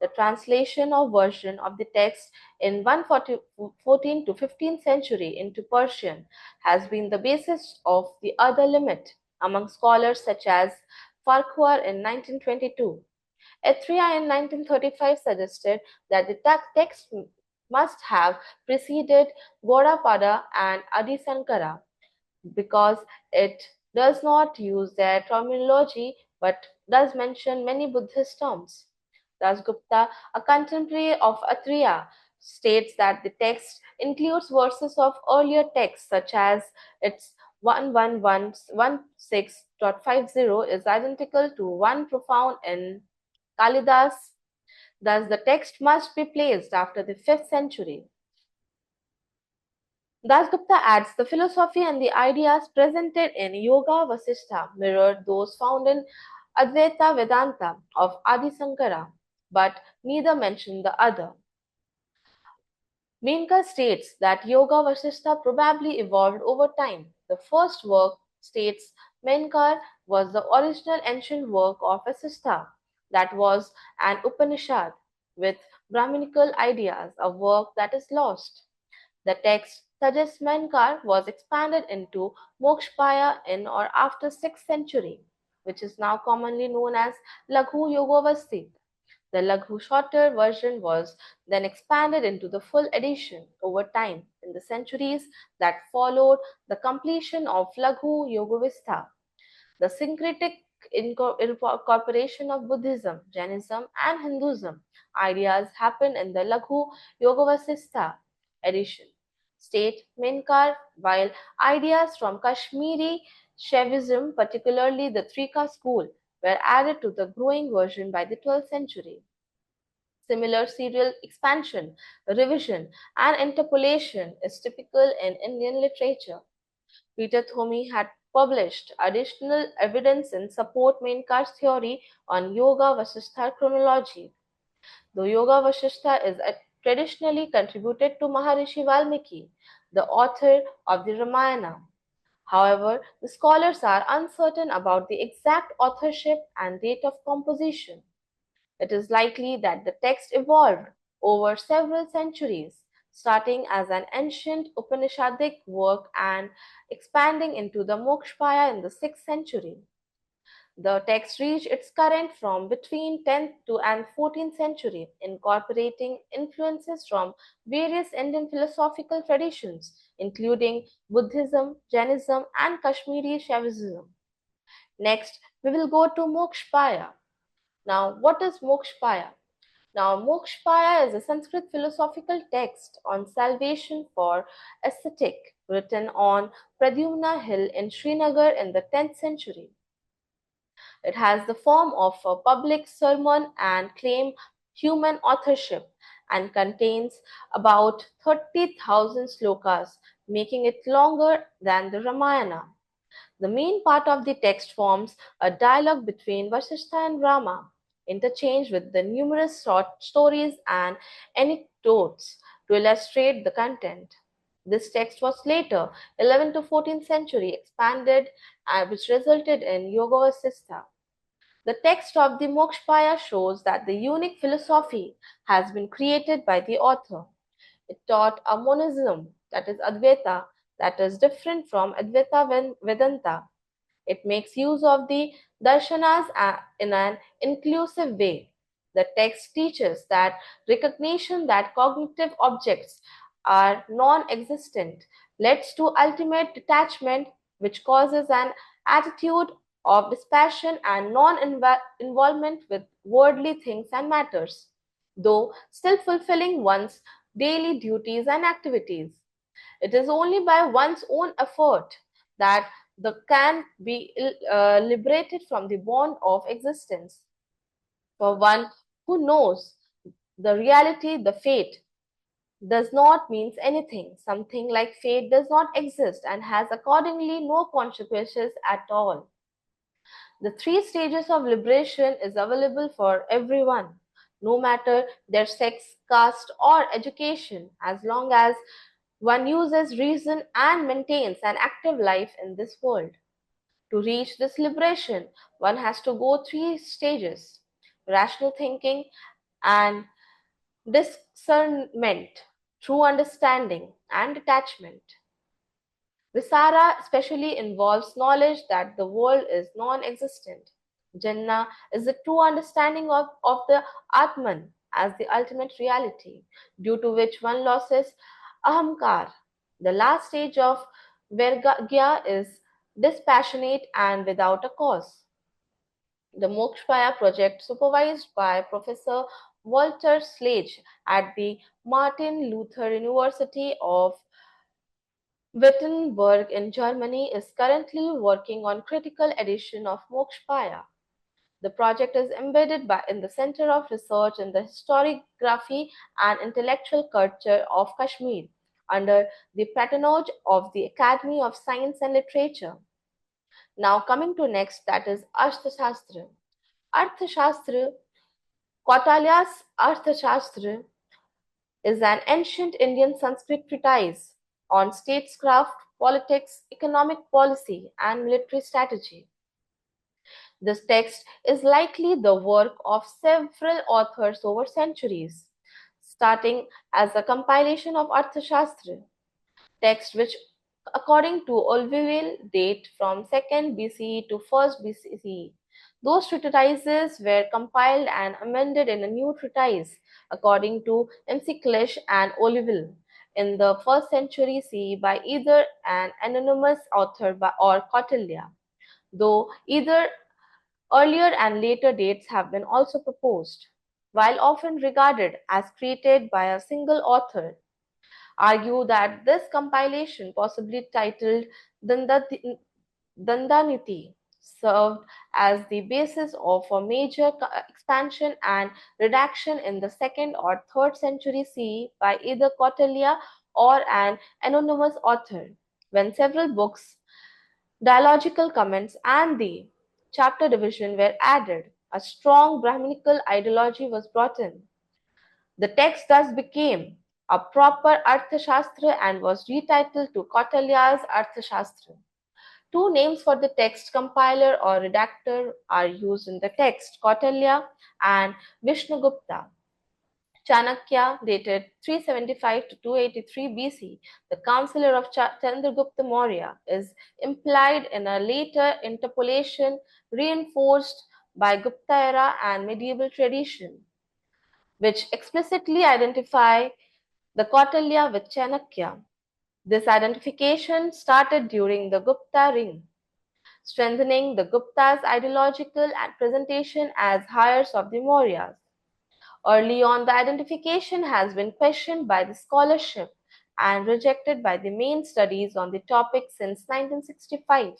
The translation or version of the text in 114 to 15th century into Persian has been the basis of the other limit among scholars such as Farquhar in 1922. Etheria in 1935 suggested that the text must have preceded Gaudapada and Adi Sankara because it does not use their terminology but does mention many Buddhist terms. Dasgupta, a contemporary of Atriya, states that the text includes verses of earlier texts such as its 11116.50 is identical to one profound in Kalidas. Thus, the text must be placed after the 5th century. Dasgupta adds the philosophy and the ideas presented in Yoga Vasistha mirror those found in Advaita Vedanta of Adi Sankara, but neither mention the other. Menkar states that Yoga Vasistha probably evolved over time. The first work, states Menkar, was the original ancient work of Vasistha that was an Upanishad with Brahminical ideas, a work that is lost. The text suggests Menkar was expanded into Mokshpaya in or after 6th century, which is now commonly known as Laghu Yogovasti. The Laghu shorter version was then expanded into the full edition over time in the centuries that followed the completion of Laghu Yogovistha. The syncretic incorporation of Buddhism, Jainism, and Hinduism ideas happened in the Laghu Yogovasistha edition. State Menkar, while ideas from Kashmiri Shaivism, particularly the Trika school, were added to the growing version by the 12th century. Similar serial expansion, revision, and interpolation is typical in Indian literature. Peter Thomi had published additional evidence in support Menkar's theory on Yoga Vasistha chronology. Though Yoga Vasistha is traditionally contributed to Maharishi Valmiki, the author of the Ramayana. However, the scholars are uncertain about the exact authorship and date of composition. It is likely that the text evolved over several centuries, starting as an ancient Upanishadic work and expanding into the Mokshpaya in the 6th century. The text reached its current from between 10th to and 14th century, incorporating influences from various Indian philosophical traditions, including Buddhism, Jainism, and Kashmiri Shaivism. Next, we will go to Mokshpaya. Now, what is Mokshpaya? Now, Mokshpaya is a Sanskrit philosophical text on salvation for ascetic written on Pradyumna Hill in Srinagar in the 10th century. It has the form of a public sermon and claim human authorship and contains about 30,000 slokas, making it longer than the Ramayana. The main part of the text forms a dialogue between Vasishtha and Rama, interchanged with the numerous short stories and anecdotes to illustrate the content. This text was later, 11th to 14th century, expanded which resulted in Yoga Vasistha. The text of the Mokshpaya shows that the unique philosophy has been created by the author. It taught a monism, that is Advaita, that is different from Advaita Vedanta. It makes use of the darshanas in an inclusive way. The text teaches that recognition that cognitive objects are non existent leads to ultimate detachment, which causes an attitude of dispassion and non involvement with worldly things and matters, though still fulfilling one's daily duties and activities. It is only by one's own effort that the can be liberated from the bond of existence. For one who knows the reality, the fate does not mean anything. Something like fate does not exist and has accordingly no consequences at all. The three stages of liberation is available for everyone, no matter their sex, caste, or education, as long as one uses reason and maintains an active life in this world. To reach this liberation, one has to go three stages: rational thinking and discernment, true understanding, and detachment. Visara especially involves knowledge that the world is non existent. Jnana is the true understanding of the Atman as the ultimate reality, due to which one loses ahamkar. The last stage of Vairagya is dispassionate and without a cause. The Mokshpaya project, supervised by Professor Walter Slage at the Martin Luther University of Wittenberg in Germany, is currently working on critical edition of Mokshpaya. The project is embedded in the Center of Research in the Historiography and Intellectual Culture of Kashmir under the patronage of the Academy of Science and Literature. Now coming to next, that is Arthashastra. Arthashastra, Kautilya's Arthashastra, is an ancient Indian Sanskrit treatise on statecraft, politics, economic policy, and military strategy. This text is likely the work of several authors over centuries, starting as a compilation of Arthashastra, text which, according to Olville, date from 2nd BCE to 1st BCE. Those treatises were compiled and amended in a new treatise, according to Encyclish and Oliville, in the 1st century CE by either an anonymous author or Kautilya, though either earlier and later dates have been also proposed. While often regarded as created by a single author, argue that this compilation, possibly titled Dandaniti, served as the basis of a major expansion and redaction in the 2nd or 3rd century CE by either Kautilya or an anonymous author, when several books, dialogical comments, and the chapter division were added. A strong Brahminical ideology was brought in. The text thus became a proper Arthashastra and was retitled to Kautilya's Arthashastra. Two names for the text: compiler or redactor, are used in the text: Kautilya and Vishnugupta. Chanakya, dated 375 to 283 BC, the counselor of Chandragupta Maurya, is implied in a later interpolation reinforced by Gupta era and medieval tradition, which explicitly identify the Kautilya with Chanakya. This identification started during the Gupta reign, strengthening the Gupta's ideological and presentation as heirs of the Mauryas. Early on, the identification has been questioned by the scholarship and rejected by the main studies on the topic since 1965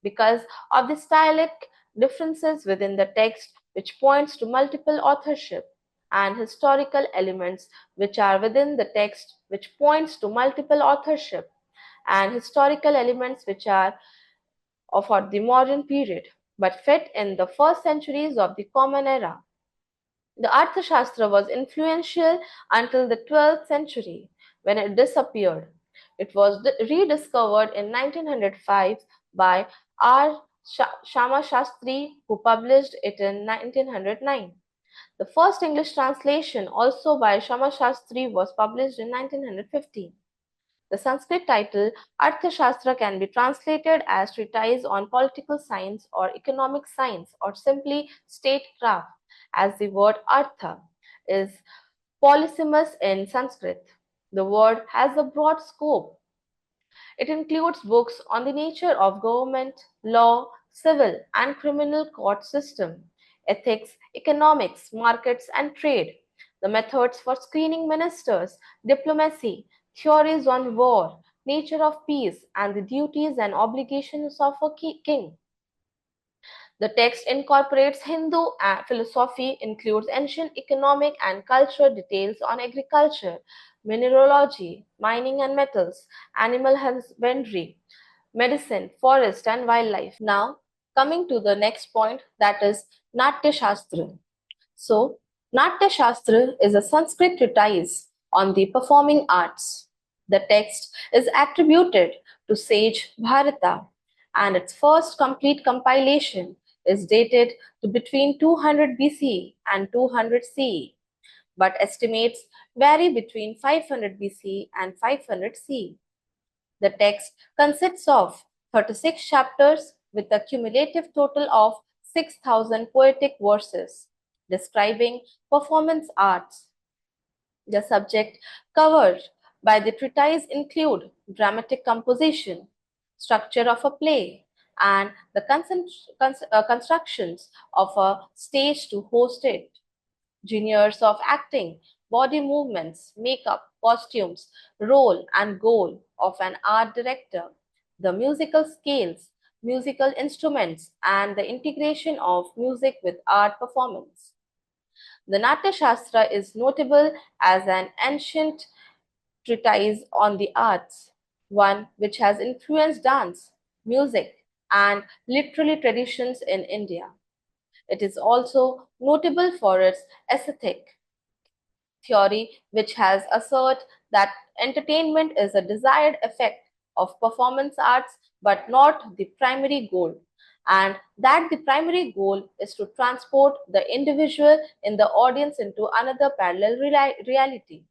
because of the stylistic differences within the text, which points to multiple authorship. and historical elements which are within the text which points to multiple authorship, and historical elements which are of the modern period but fit in the first centuries of the Common Era. The Arthashastra was influential until the 12th century when it disappeared. It was rediscovered in 1905 by R. Shama Shastri, who published it in 1909. The first English translation, also by Shama Shastri, was published in 1915. The Sanskrit title Arthashastra can be translated as treatise on political science or economic science or simply statecraft, as the word artha is polysemous in Sanskrit. The word has a broad scope. It includes books on the nature of government, law, civil and criminal court system, ethics, economics, markets and trade, the methods for screening ministers, diplomacy, theories on war, nature of peace, and the duties and obligations of a king. The text incorporates Hindu philosophy, includes ancient economic and cultural details on agriculture, mineralogy, mining and metals, animal husbandry, medicine, forest and wildlife. Now, coming to the next point, that is Natya Shastra. So, Natya Shastra is a Sanskrit treatise on the performing arts. The text is attributed to sage Bharata, and its first complete compilation is dated to between 200 BCE and 200 CE, but estimates vary between 500 BCE and 500 CE. The text consists of 36 chapters with a cumulative total of 6,000 poetic verses describing performance arts. The subject covered by the treatise include dramatic composition, structure of a play, and the constructions of a stage to host it, genres of acting, body movements, makeup, costumes, role and goal of an art director, the musical scales, musical instruments, and the integration of music with art performance. The Natya Shastra is notable as an ancient treatise on the arts, one which has influenced dance, music, and literary traditions in India. It is also notable for its aesthetic theory, which has asserted that entertainment is a desired effect of performance arts but not the primary goal, and that the primary goal is to transport the individual in the audience into another parallel reality,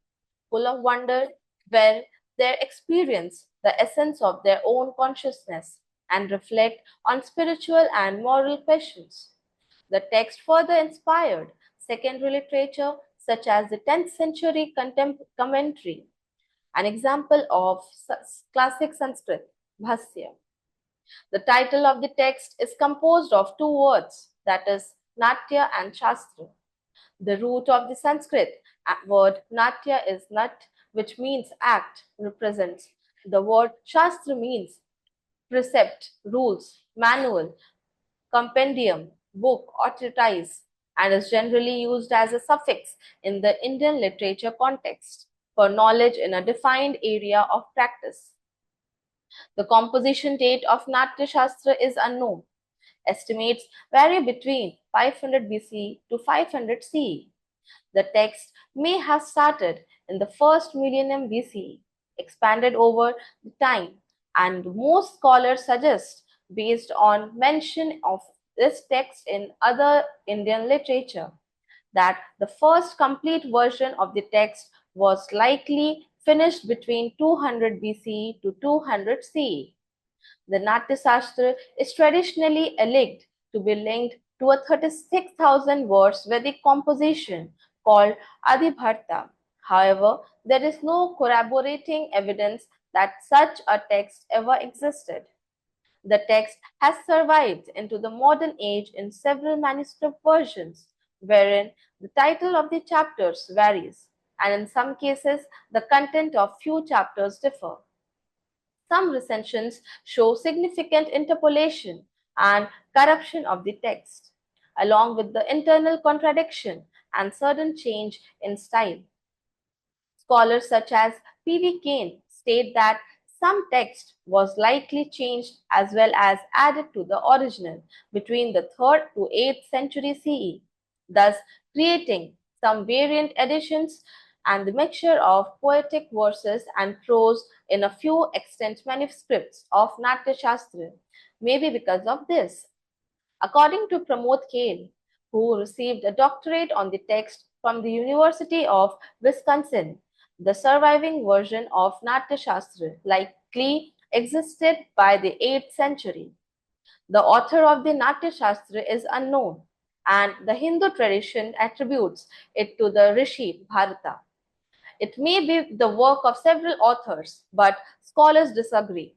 full of wonder, where they experience the essence of their own consciousness and reflect on spiritual and moral questions. The text further inspired secondary literature such as the 10th century commentary, an example of classic Sanskrit, Bhasya. The title of the text is composed of two words, that is, Natya and Shastra. The root of the Sanskrit word Natya is Nat, which means act, represents. The word Shastra means precept, rules, manual, compendium, book, or treatise, and is generally used as a suffix in the Indian literature context for knowledge in a defined area of practice. The composition date of Natya Shastra is unknown. Estimates vary between 500 BC to 500 CE. The text may have started in the first millennium BCE, expanded over the time, and most scholars suggest, based on mention of this text in other Indian literature, that the first complete version of the text was likely finished between 200 BCE to 200 CE. The Natya Shastra is traditionally alleged to be linked to a 36,000 verse Vedic composition called Adibharta. However, there is no corroborating evidence that such a text ever existed. The text has survived into the modern age in several manuscript versions, wherein the title of the chapters varies, and in some cases, the content of few chapters differ. Some recensions show significant interpolation and corruption of the text, along with the internal contradiction and sudden change in style. Scholars such as P.V. Kane state that some text was likely changed as well as added to the original between the 3rd to 8th century CE, thus creating some variant editions and the mixture of poetic verses and prose in a few extant manuscripts of Natya Shastra. Maybe because of this, according to Pramod Kale, who received a doctorate on the text from the University of Wisconsin, the surviving version of Natya Shastra likely existed by the 8th century. The author of the Natya Shastra is unknown, and the Hindu tradition attributes it to the Rishi Bharata. It may be the work of several authors, but scholars disagree.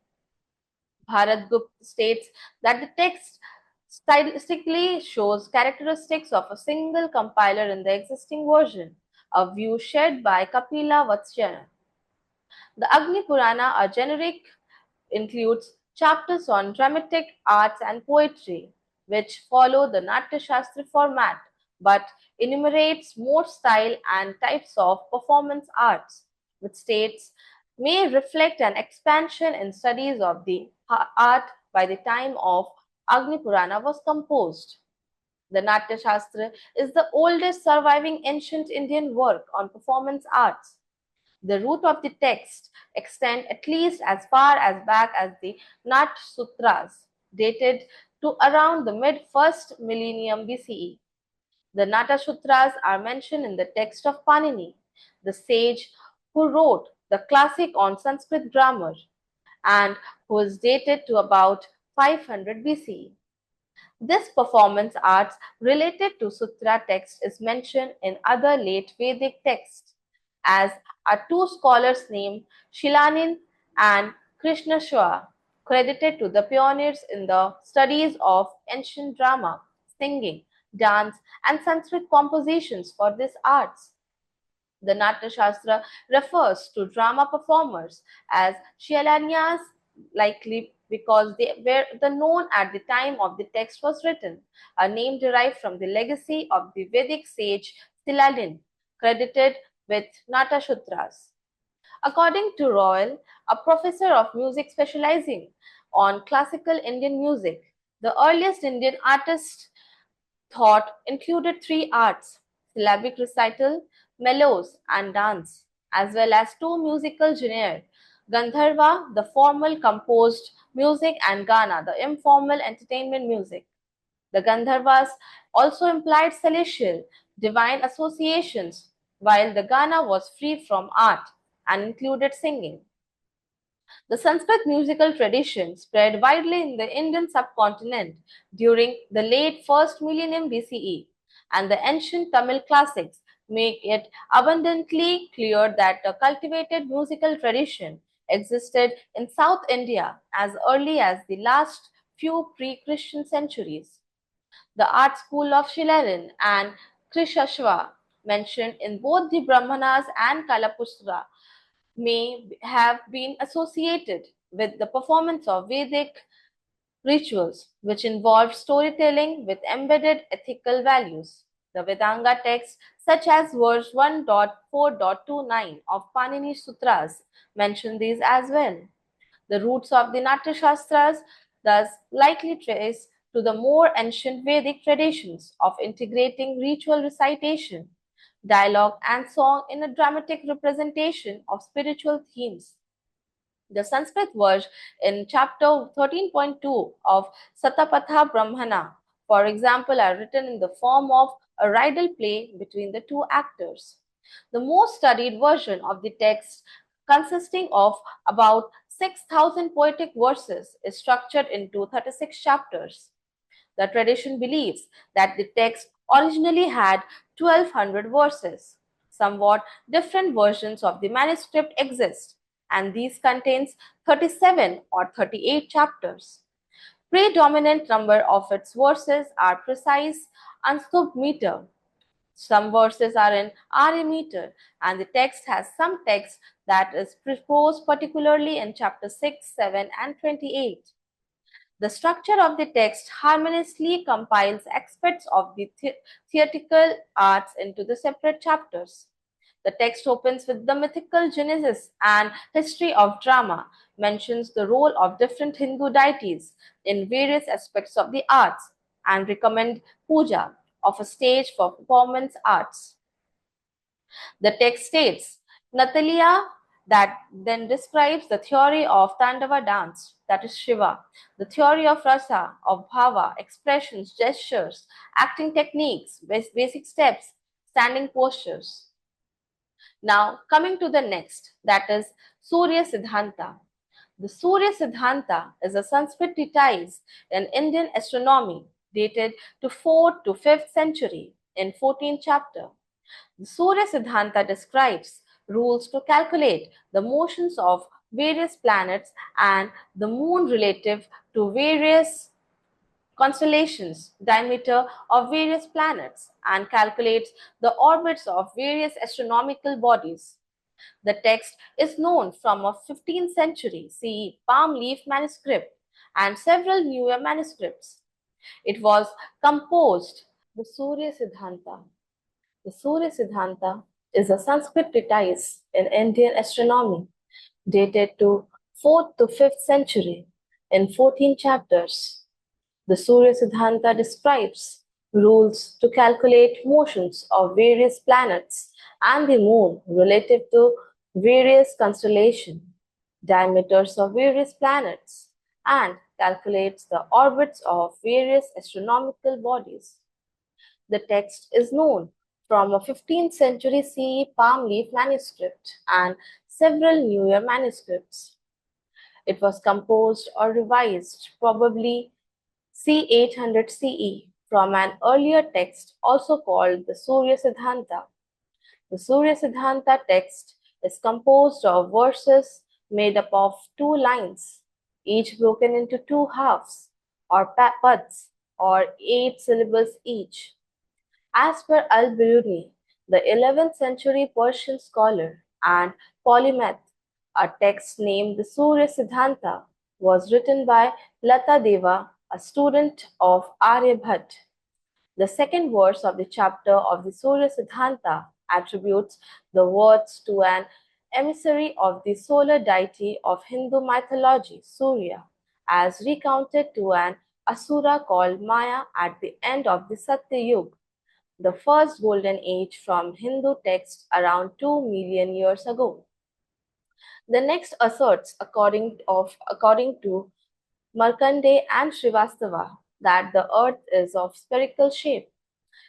Bharat Gupta states that the text stylistically shows characteristics of a single compiler in the existing version, a view shared by Kapila Vatsyana. The Agni Purana, a generic, includes chapters on dramatic arts and poetry, which follow the Natya Shastra format but enumerates more style and types of performance arts, which states may reflect an expansion in studies of the art by the time of Agni Purana was composed. The Natya Shastra is the oldest surviving ancient Indian work on performance arts. The root of the text extend at least as far as back as the Nat Sutras, dated to around the mid-1st millennium BCE. The Nata Sutras are mentioned in the text of Panini, the sage who wrote the classic on Sanskrit grammar and who is dated to about 500 BCE. This performance arts related to Sutra text is mentioned in other late Vedic texts, as are two scholars named Shilanin and Krishnashwa, credited to the pioneers in the studies of ancient drama, singing, dance, and Sanskrit compositions for these arts. The Natya Shastra refers to drama performers as Shailanyas, likely because they were the known at the time of the text was written, a name derived from the legacy of the Vedic sage Silalin, credited with Natashutras. According to Royal, a professor of music specializing on classical Indian music, the earliest Indian artist thought included three arts: syllabic recital, mellows, and dance, as well as two musical genres: Gandharva, the formal composed music, and Gana, the informal entertainment music. The Gandharvas also implied celestial, divine associations, while the Gana was free from art and included singing. The Sanskrit musical tradition spread widely in the Indian subcontinent during the late 1st millennium BCE, and the ancient Tamil classics make it abundantly clear that a cultivated musical tradition existed in South India as early as the last few pre-Christian centuries. The art school of Shilarin and Krishashva, mentioned in both the Brahmanas and Kalapustra, may have been associated with the performance of Vedic rituals, which involved storytelling with embedded ethical values. The Vedanga texts, such as verse 1.4.29 of Panini Sutras, mention these as well. The roots of the Natya Shastras thus likely trace to the more ancient Vedic traditions of integrating ritual recitation, dialogue, and song in a dramatic representation of spiritual themes. The Sanskrit verse in chapter 13.2 of Satapatha Brahmana, for example, are written in the form of a riddle play between the two actors. The most studied version of the text, consisting of about 6,000 poetic verses, is structured into 36 chapters. The tradition believes that the text originally had 1200 verses. Somewhat different versions of the manuscript exist, and these contains 37 or 38 chapters. Predominant number of its verses are precise Anstub meter. Some verses are in Arya meter, and the text has some text that is proposed particularly in chapter 6, 7, and 28. The structure of the text harmoniously compiles aspects of the theatrical arts into the separate chapters. The text opens with the mythical genesis and history of drama, mentions the role of different Hindu deities in various aspects of the arts, and recommend puja of a stage for performance arts. The text states, Natalia that then describes the theory of Tandava dance, that is Shiva, the theory of rasa, of bhava, expressions, gestures, acting techniques, basic steps, standing postures. Now, coming to the next, that is Surya Siddhanta. The Surya Siddhanta is a Sanskrit treatise in Indian astronomy dated to 4th to 5th century in 14th chapter. The Surya Siddhanta describes rules to calculate the motions of various planets and the moon relative to various constellations, diameter of various planets, and calculates the orbits of various astronomical bodies. The text is known from a 15th century CE palm leaf manuscript and several newer manuscripts. It was composed the Surya Siddhanta. The Surya Siddhanta is a Sanskrit treatise in Indian astronomy dated to 4th to 5th century in 14 chapters. The Surya Siddhanta describes rules to calculate motions of various planets and the moon relative to various constellations, diameters of various planets, and calculates the orbits of various astronomical bodies. The text is known from a 15th century CE palm leaf manuscript and several newer manuscripts. It was composed or revised probably c. 800 CE from an earlier text also called the Surya Siddhanta. The Surya Siddhanta text is composed of verses made up of two lines, each broken into two halves or pads or 8 syllables each. As per Al-Biruni, the 11th century Persian scholar and polymath, a text named the Surya Siddhanta was written by Lata Deva, a student of Aryabhat. The second verse of the chapter of the Surya Siddhanta attributes the words to an emissary of the solar deity of Hindu mythology, Surya, as recounted to an asura called Maya at the end of the Satya Yuga, the first golden age from Hindu texts around 2 million years ago. The next asserts, according to Markandeya and Srivastava, that the earth is of spherical shape.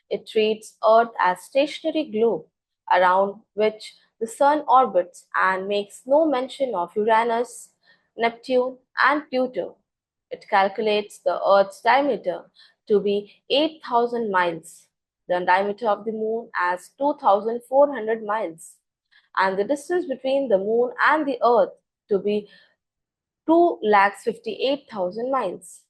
It treats Earth as stationary globe around which the sun orbits and makes no mention of Uranus, Neptune, and Pluto. It calculates the Earth's diameter to be 8,000 miles, the diameter of the moon as 2,400 miles, and the distance between the moon and the Earth to be 2,58,000 miles.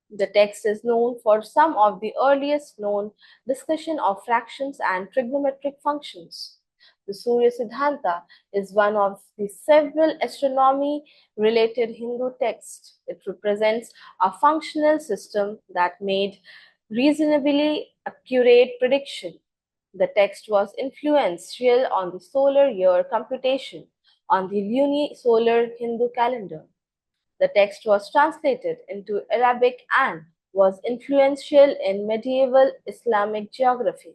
The text is known for some of the earliest known discussion of fractions and trigonometric functions. The Surya Siddhanta is one of the several astronomy-related Hindu texts. It represents a functional system that made reasonably accurate prediction. The text was influential on the solar year computation on the lunisolar Hindu calendar. The text was translated into Arabic and was influential in medieval Islamic geography.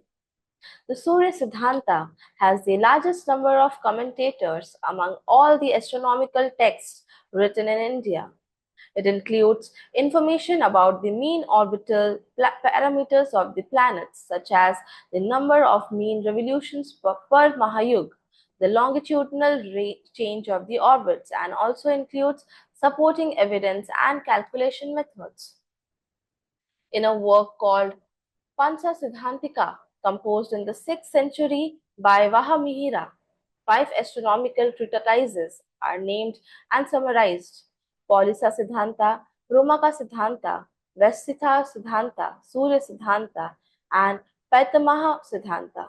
The Surya Siddhanta has the largest number of commentators among all the astronomical texts written in India. It includes information about the mean orbital parameters of the planets, such as the number of mean revolutions per Mahayug, the longitudinal change of the orbits, and also includes supporting evidence and calculation methods. In a work called Pancha Siddhantika, composed in the 6th century by Vahamihira, 5 astronomical treatises are named and summarized: Paulisa Siddhanta, Romaka Siddhanta, Vesitha Siddhanta, Surya Siddhanta, and Paitamaha Siddhanta.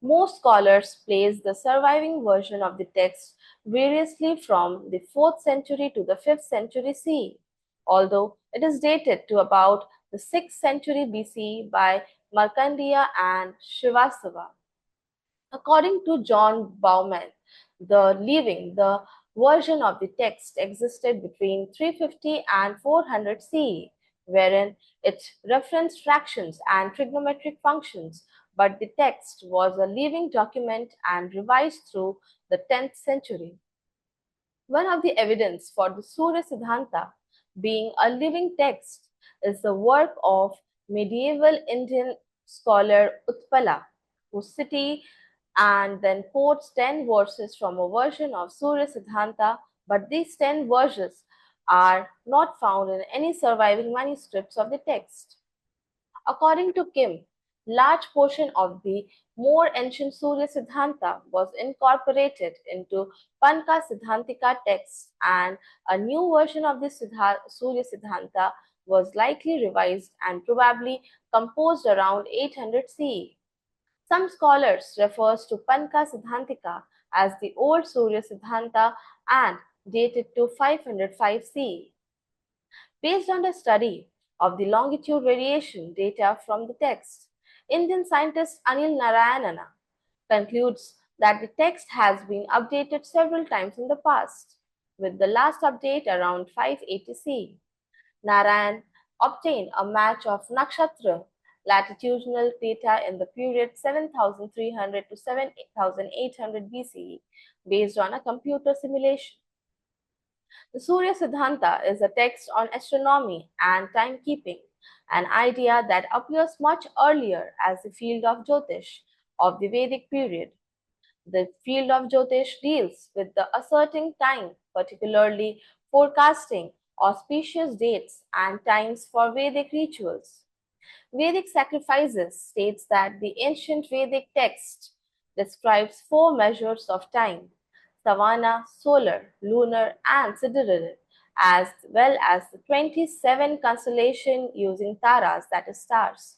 Most scholars place the surviving version of the text variously from the 4th century to the 5th century CE. although it is dated to about the 6th century BC by Markandeya and Srivastava. According to John Bauman, the version of the text existed between 350 and 400 CE, wherein it referenced fractions and trigonometric functions, but the text was a living document and revised through the 10th century. One of the evidence for the Surya Siddhanta being a living text is the work of medieval Indian scholar Utpala, whose city and then quotes 10 verses from a version of Surya Siddhanta, but these 10 verses are not found in any surviving manuscripts of the text. According to Kim, large portion of the more ancient Surya Siddhanta was incorporated into Panka Siddhantika texts, and a new version of the Surya Siddhanta was likely revised and probably composed around 800 CE. Some scholars refers to Panka Siddhantika as the old Surya Siddhanta and dated to 505 CE. Based on the study of the longitude variation data from the text, Indian scientist Anil Narayanana concludes that the text has been updated several times in the past, with the last update around 580 CE. Narayan obtained a match of nakshatra latitudinal data in the period 7300 to 7800 BCE based on a computer simulation. The Surya Siddhanta is a text on astronomy and timekeeping, an idea that appears much earlier as the field of Jyotish of the Vedic period. The field of Jyotish deals with the ascertaining time, particularly forecasting auspicious dates and times for Vedic rituals. Vedic sacrifices states that the ancient Vedic text describes four measures of time: savana, solar, lunar, and sidereal, as well as the 27 constellation using taras, that is stars.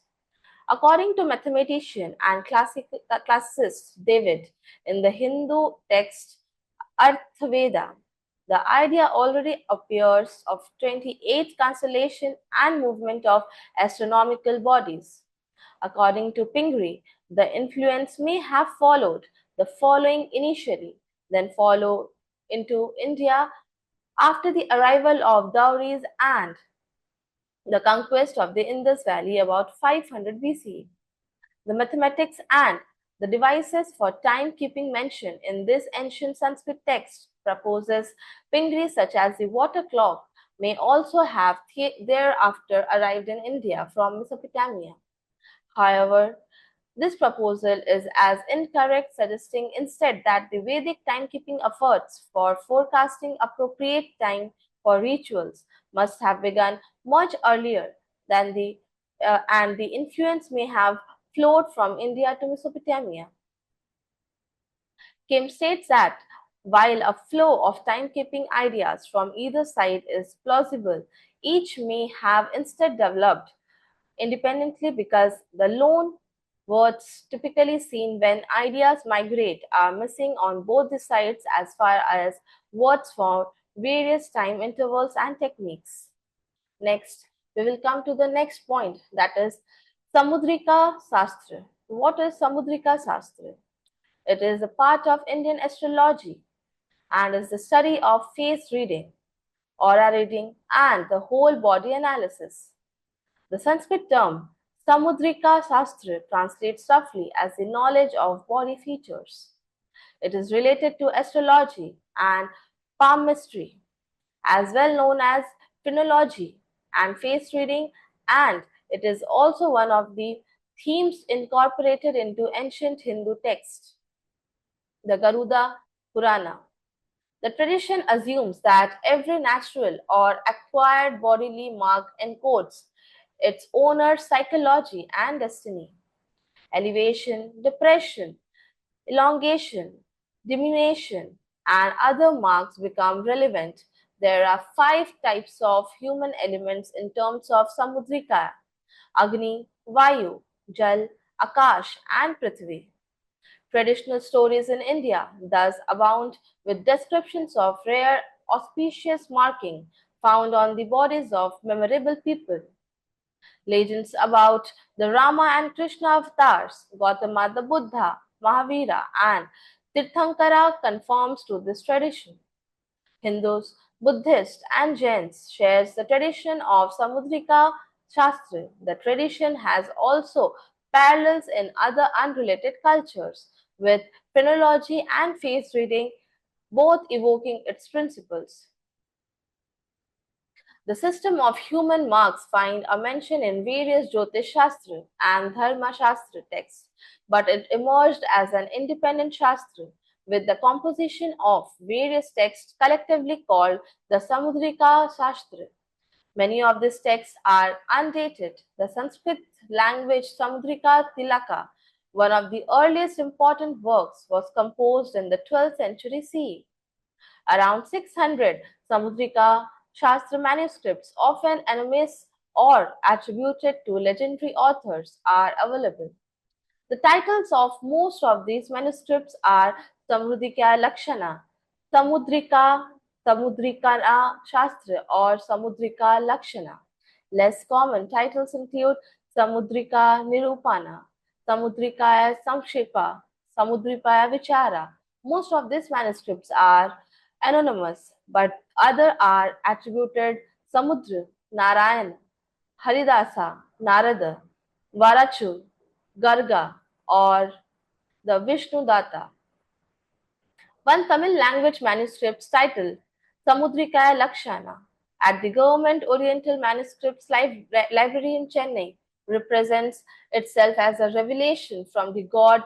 According to mathematician and classicist David, in the Hindu text Arthaveda, the idea already appears of 28 constellation and movement of astronomical bodies. According to Pingree, the influence may have followed the following initially, then follow into India after the arrival of Dauris and the conquest of the Indus Valley about 500 BCE. The mathematics and the devices for timekeeping mentioned in this ancient Sanskrit text proposes Pingree such as the water clock may also have thereafter arrived in India from Mesopotamia. However, this proposal is as incorrect, suggesting instead that the Vedic timekeeping efforts for forecasting appropriate time for rituals must have begun much earlier than and the influence may have flowed from India to Mesopotamia. Kim states that while a flow of timekeeping ideas from either side is plausible, each may have instead developed independently because the lone words typically seen when ideas migrate are missing on both the sides as far as words for various time intervals and techniques. Next, we will come to the next point, that is Samudrika Shastra. What is Samudrika Shastra? It is a part of Indian astrology and is the study of face reading, aura reading, and the whole body analysis. The Sanskrit term Samudrika Shastra translates roughly as the knowledge of body features. It is related to astrology and palmistry, as well known as phrenology and face reading, and it is also one of the themes incorporated into ancient Hindu texts, the Garuda Purana. The tradition assumes that every natural or acquired bodily mark encodes its owner's psychology and destiny. Elevation, depression, elongation, diminution, and other marks become relevant. There are five types of human elements in terms of Samudrika: Agni, Vayu, Jal, Akash, and Prithvi. Traditional stories in India thus abound with descriptions of rare auspicious marking found on the bodies of memorable people. Legends about the Rama and Krishna avatars, Gautama the Buddha, Mahavira, and Tirthankara conforms to this tradition. Hindus, Buddhists, and Jains shares the tradition of Samudrika Shastra. The tradition has also parallels in other unrelated cultures, with phrenology and face reading both evoking its principles. The system of human marks find a mention in various Jyotish Shastra and Dharma Shastra texts, but it emerged as an independent Shastra with the composition of various texts collectively called the Samudrika Shastra. Many of these texts are undated. The Sanskrit language Samudrika Tilaka, one of the earliest important works, was composed in the 12th century CE. Around 600 Samudrika Shastra manuscripts, often anonymous or attributed to legendary authors, are available. The titles of most of these manuscripts are Samudrika Lakshana, Samudrika, Samudrikana Shastra, or Samudrika Lakshana. Less common titles include Samudrika Nirupana, Samudrikaya Samkshepa, Samudrikaya Vichara. Most of these manuscripts are anonymous, but other are attributed Samudra, Narayana, Haridasa, Narada, Varachu, Garga, or the Vishnu Datta. One Tamil language manuscript titled Samudrikaya Lakshana at the Government Oriental Manuscripts Library in Chennai represents itself as a revelation from the god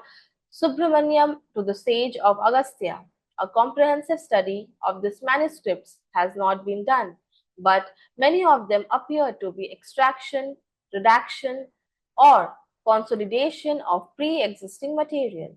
Subramaniam to the sage of Agastya. A comprehensive study of these manuscripts has not been done, but many of them appear to be extraction, redaction, or consolidation of pre existing material.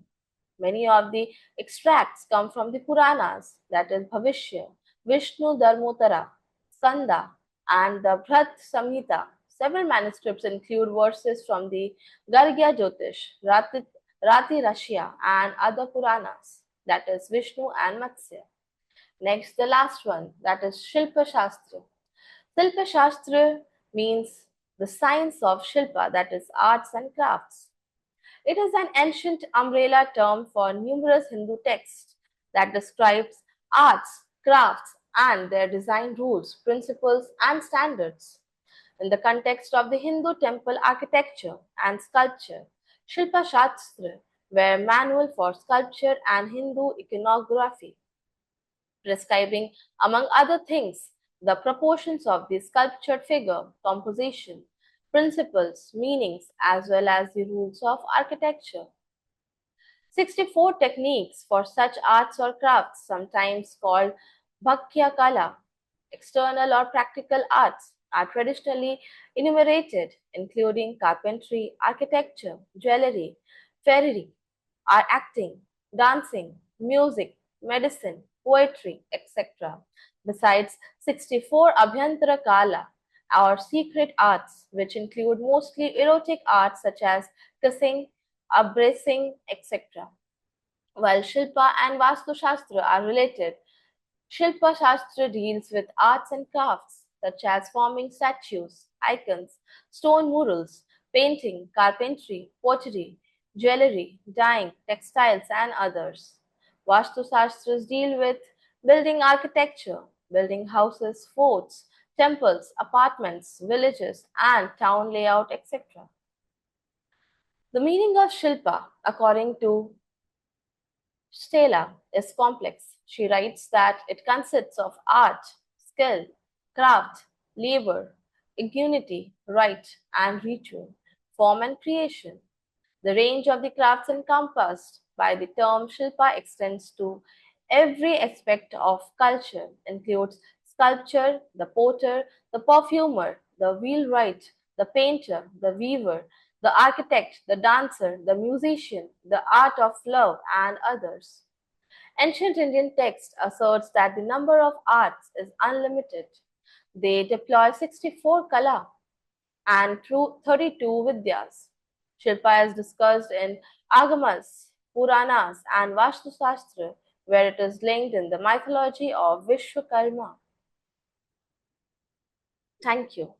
Many of the extracts come from the Puranas, that is Bhavishya, Vishnu Dharmotara, Skanda, and the Bhrat Samhita. Several manuscripts include verses from the Gargya Jyotish, Rati Rashia, and other Puranas, that is Vishnu and Matsya. Next, the last one, that is Shilpa Shastra. Shilpa Shastra means the science of Shilpa, that is arts and crafts. It is an ancient umbrella term for numerous Hindu texts that describes arts, crafts, and their design rules, principles, and standards. In the context of the Hindu temple architecture and sculpture, Shilpa Shastra were manual for sculpture and Hindu iconography, prescribing, among other things, the proportions of the sculptured figure, composition, principles, meanings, as well as the rules of architecture. 64 techniques for such arts or crafts, sometimes called Bhakya Kala, external or practical arts, are traditionally enumerated, including carpentry, architecture, jewelry, ferrery, are acting, dancing, music, medicine, poetry, etc. Besides 64 Abhyantara Kala, or secret arts, which include mostly erotic arts such as kissing, abracing, etc. While Shilpa and Vastu Shastra are related, Shilpa Shastra deals with arts and crafts such as forming statues, icons, stone murals, painting, carpentry, pottery, jewelry, dyeing, textiles, and others. Vastu Shastras deal with building architecture, building houses, forts, temples, apartments, villages, and town layout, etc. The meaning of Shilpa, according to Stela, is complex. She writes that it consists of art, skill, craft, labor, ingenuity, rite, and ritual, form and creation. The range of the crafts encompassed by the term Shilpa extends to every aspect of culture, includes sculpture, the potter, the perfumer, the wheelwright, the painter, the weaver, the architect, the dancer, the musician, the art of love, and others. Ancient Indian text asserts that the number of arts is unlimited. They deploy 64 kala and 32 vidyas. Shilpa is discussed in Agamas, Puranas, and Vastu Shastra, where it is linked in the mythology of Vishwakarma. Thank you.